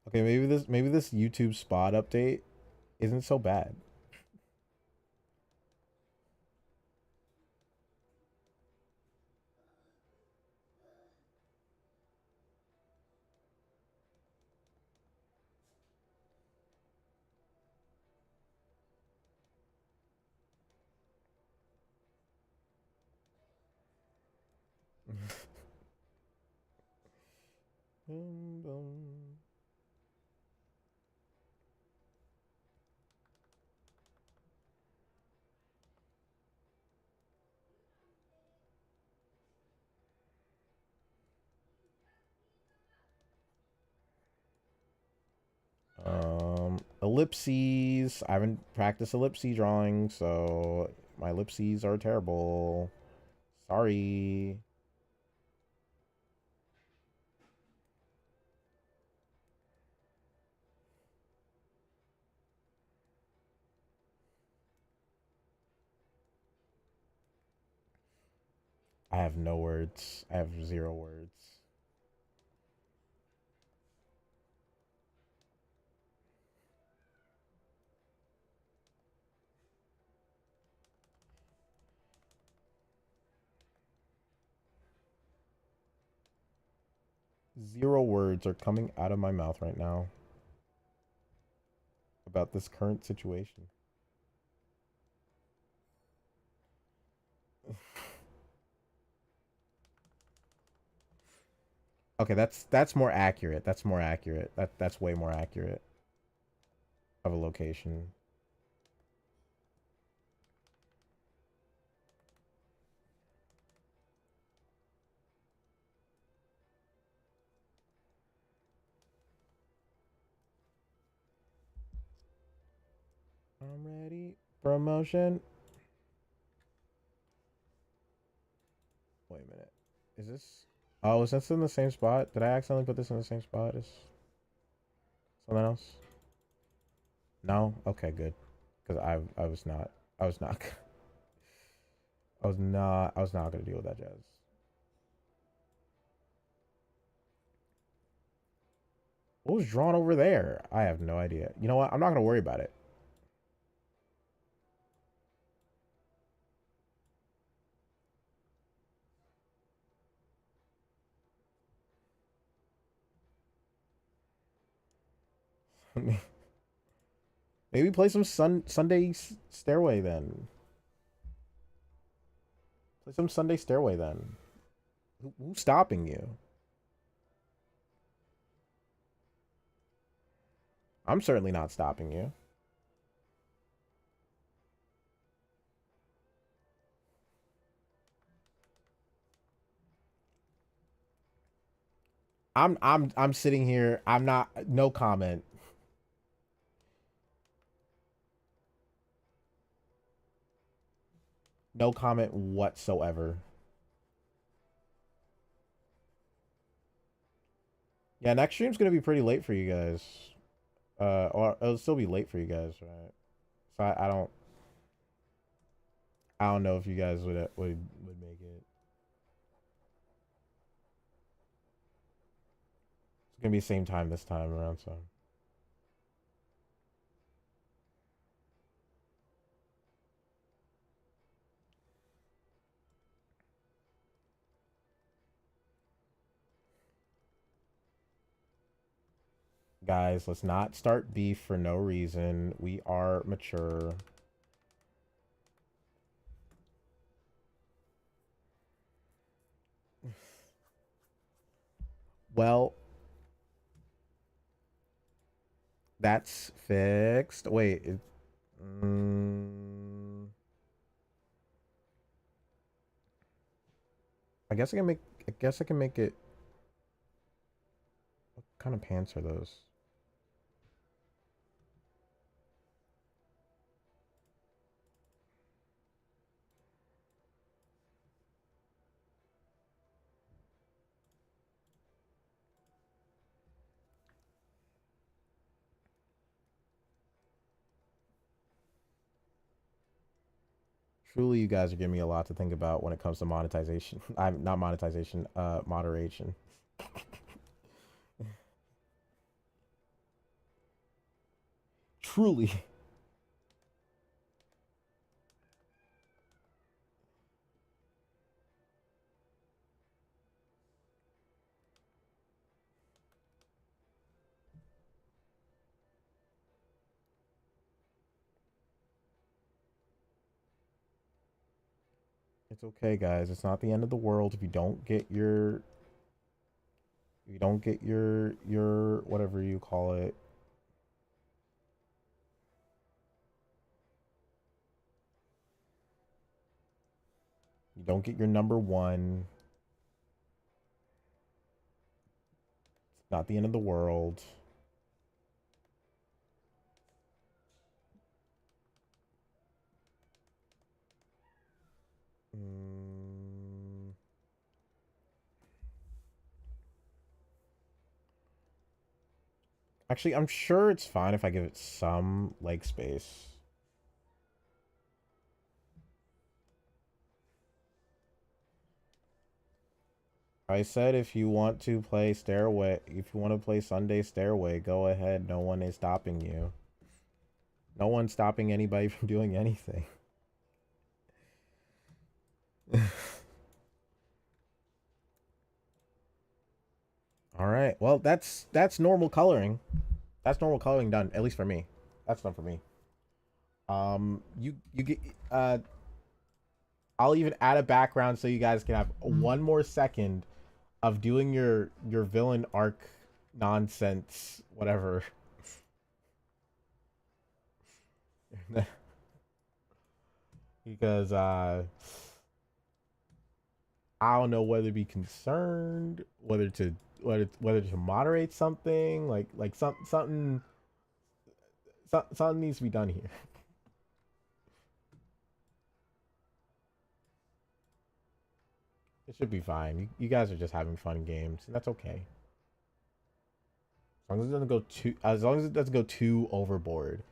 Okay, maybe this YouTube spot update isn't so bad. Boom, boom. Ellipses. I haven't practiced ellipse drawing, so my ellipses are terrible. Sorry. I have no words. I have zero words. Zero words are coming out of my mouth right now about this current situation. Okay, that's more accurate. That's more accurate. That's way more accurate of a location. I'm ready for emotion. Wait a minute. Is this? Oh, is this in the same spot? Did I accidentally put this in the same spot as something else? No. Okay, good. Because I was not. I was not. I was not. I was not gonna deal with that jazz. What was drawn over there? I have no idea. You know what? I'm not gonna worry about it. Maybe play some Sunday Stairway then. Play some Sunday Stairway then. Who's stopping you? I'm certainly not stopping you. I'm sitting here. I'm not. No comment. No comment whatsoever. Yeah, next stream's gonna be pretty late for you guys. Or it'll still be late for you guys, right? So I don't know if you guys would make it. It's gonna be the same time this time around, so. Guys, let's not start beef for no reason. We are mature. Well, that's fixed. Wait. I guess I can make. I guess I can make it. What kind of pants are those? Truly, you guys are giving me a lot to think about when it comes to monetization. I'm not monetization. Moderation. truly. It's okay, guys. It's not the end of the world if you don't get your whatever you call it. You don't get your number one. It's not the end of the world. Mm. Actually, I'm sure it's fine if I give it some leg space. I said if you want to play Stairway, if you want to play Sunday Stairway, go ahead. No one is stopping you. No one's stopping anybody from doing anything. All right. Well, that's normal coloring. That's normal coloring done, at least for me. That's done for me. You get I'll even add a background so you guys can have one more second of doing your villain arc nonsense, whatever. Because I don't know whether to be concerned, whether to moderate something, like something needs to be done here. It should be fine. You guys are just having fun games, and that's okay. As long as it doesn't go too, as long as it doesn't go too overboard.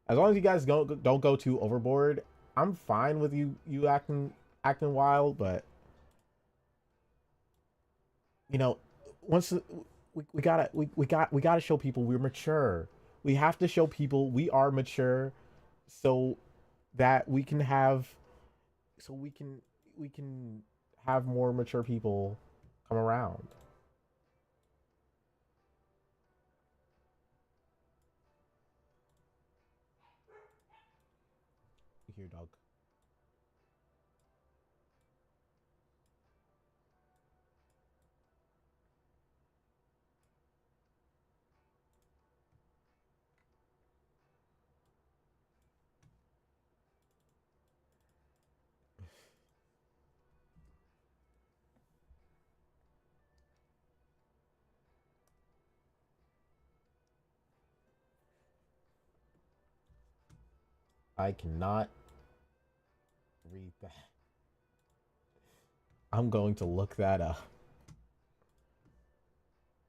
As long as you guys don't go too overboard, I'm fine with you acting wild. But you know, once we gotta show people we're mature. We have to show people we are mature, so that we can have, so we can have more mature people come around. Here, dog. I cannot read that. I'm going to look that up.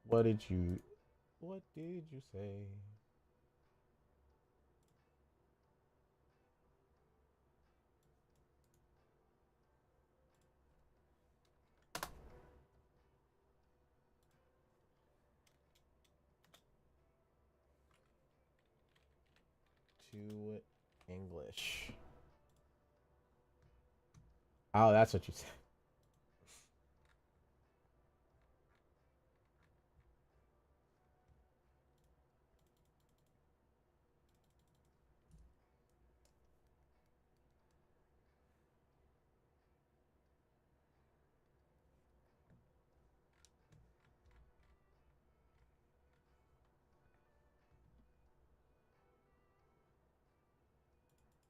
What did you what did you say? To English. Oh, that's what you said.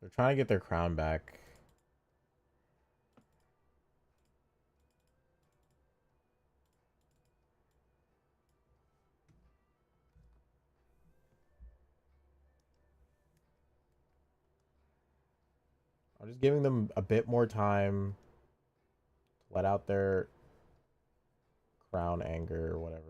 They're trying to get their crown back. I'm just giving them a bit more time to let out their crown anger or whatever.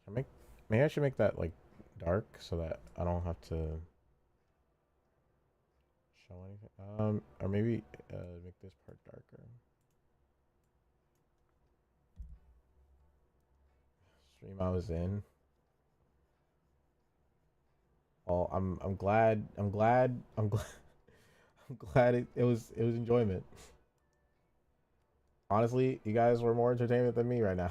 I make maybe I should make that like dark so that I don't have to show anything. Or maybe make this part darker. Stream I was in. Oh, I'm glad. I'm glad. I'm glad. I'm glad it was enjoyment. Honestly, you guys were more entertainment than me right now.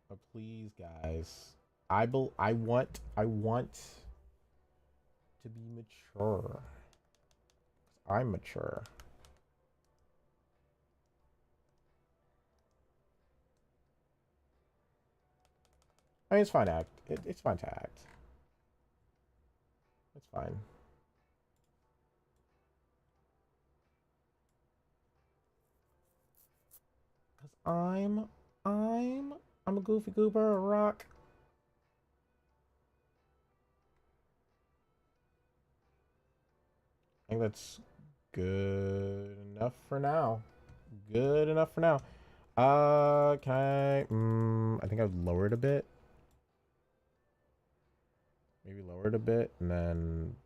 But please, guys, I want to be mature. I'm mature. I mean, it's fine to act. It's fine to act. It's fine. Cause I'm a goofy goober, a rock. I think that's good enough for now. Good enough for now. Can I? I think I've lowered a bit. Maybe lowered a bit, and then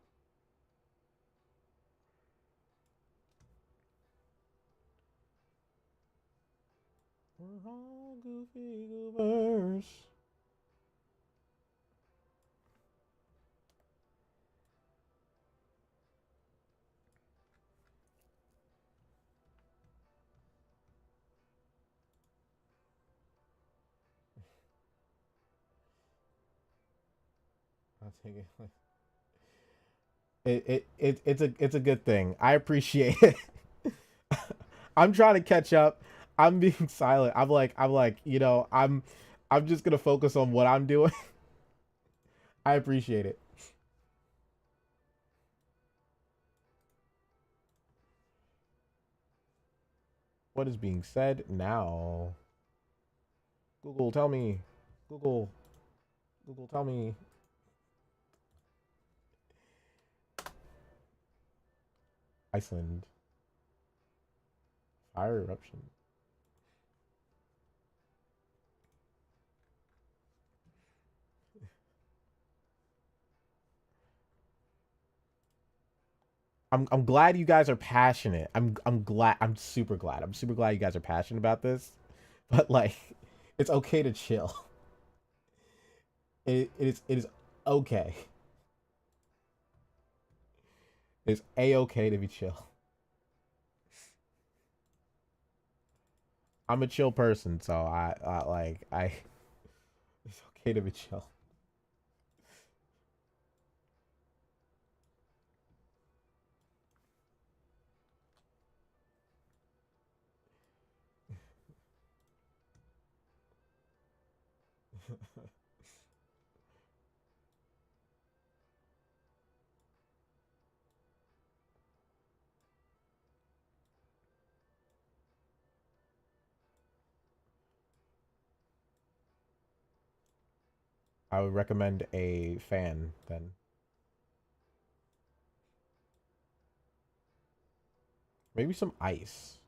we're all goofy goobers. I'll take it. It's a good thing. I appreciate it. I'm trying to catch up. I'm being silent. I'm like, I'm just gonna focus on what I'm doing. I appreciate it. What is being said now? Google, tell me. Google, Google, tell me. Iceland. Fire eruption. I'm glad you guys are passionate. I'm glad. I'm super glad. I'm super glad you guys are passionate about this. But like, it's okay to chill. It is okay. It's a-okay to be chill. I'm a chill person, so I like I. It's okay to be chill. I would recommend a fan then. Maybe some ice.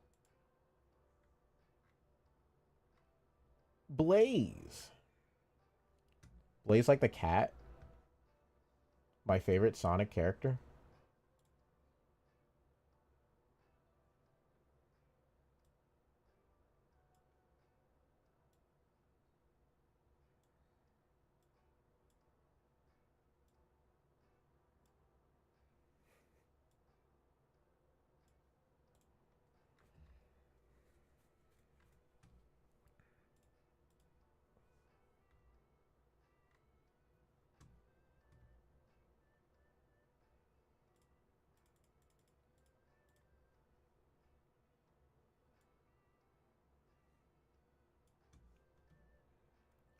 Blaze. Blaze like the cat. My favorite Sonic character.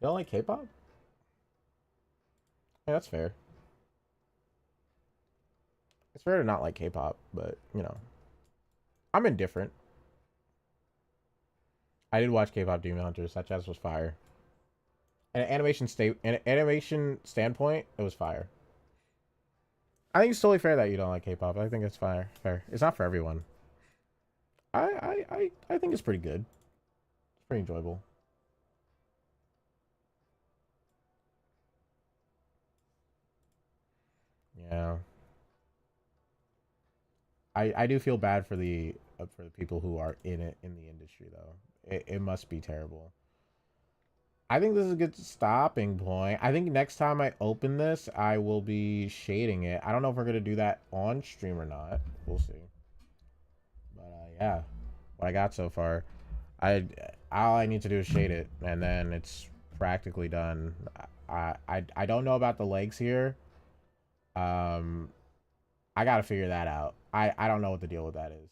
You don't like K-pop? Yeah, that's fair. It's fair to not like K-pop, but you know. I'm indifferent. I did watch K-pop Demon Hunters. That jazz was fire. And an animation standpoint, it was fire. I think it's totally fair that you don't like K-pop. I think it's fire. Fair. It's not for everyone. I think it's pretty good. It's pretty enjoyable. Yeah. I do feel bad for the people who are in it in the industry though. It must be terrible. I think this is a good stopping point. I think next time I open this, I will be shading it. I don't know if we're gonna do that on stream or not. We'll see. But yeah, what I got so far, I all I need to do is shade it, and then it's practically done. I don't know about the legs here. Um, I gotta figure that out. I don't know what the deal with that is.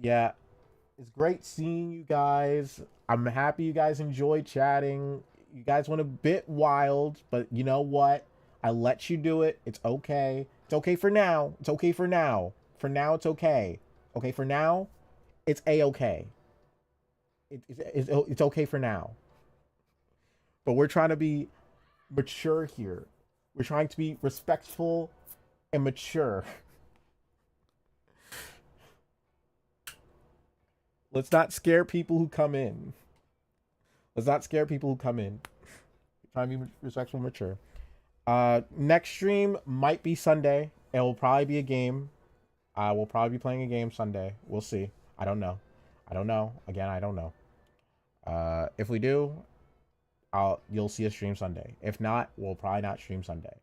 Yeah, it's great seeing you guys. I'm happy you guys enjoy chatting. You guys went a bit wild, but you know what? I let you do it. It's okay. It's okay for now. It's okay for now. For now, it's okay. Okay, for now, it's a-okay. It's okay for now. But we're trying to be mature here. We're trying to be respectful and mature. Let's not scare people who come in. Let's not scare people who come in. Trying to be respectful and mature. Next stream might be Sunday. It will probably be a game. We'll probably be playing a game Sunday. We'll see. I don't know. I don't know. Again, I don't know. If we do, you'll see a stream Sunday. If not, we'll probably not stream Sunday,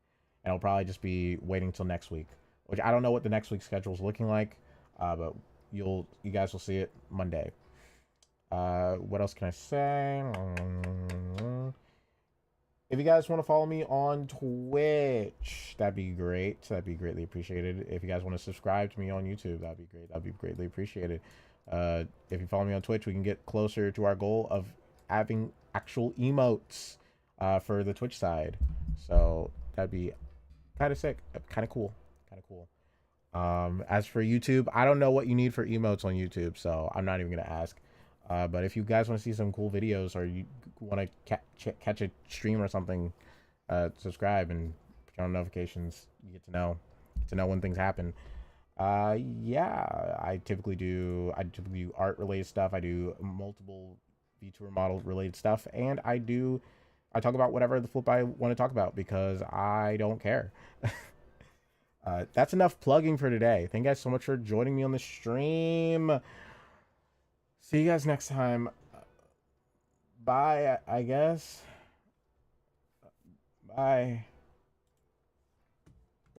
and it'll probably just be waiting till next week. Which I don't know what the next week's schedule is looking like. But you guys will see it Monday. What else can I say? If you guys want to follow me on Twitch, that'd be great. That'd be greatly appreciated. If you guys want to subscribe to me on YouTube, that'd be great. That'd be greatly appreciated. If you follow me on Twitch, we can get closer to our goal of having actual emotes for the Twitch side. So that'd be kind of sick, kind of cool, kind of cool. As for YouTube, I don't know what you need for emotes on YouTube, so I'm not even gonna ask. But if you guys want to see some cool videos or you want to catch a stream or something, subscribe and turn on notifications. You get to know when things happen. Yeah, I typically do art related stuff. I do multiple VTuber model related stuff, and I talk about whatever the flip I want to talk about because I don't care. That's enough plugging for today. Thank you guys so much for joining me on the stream. See you guys next time. Bye, I guess. Bye.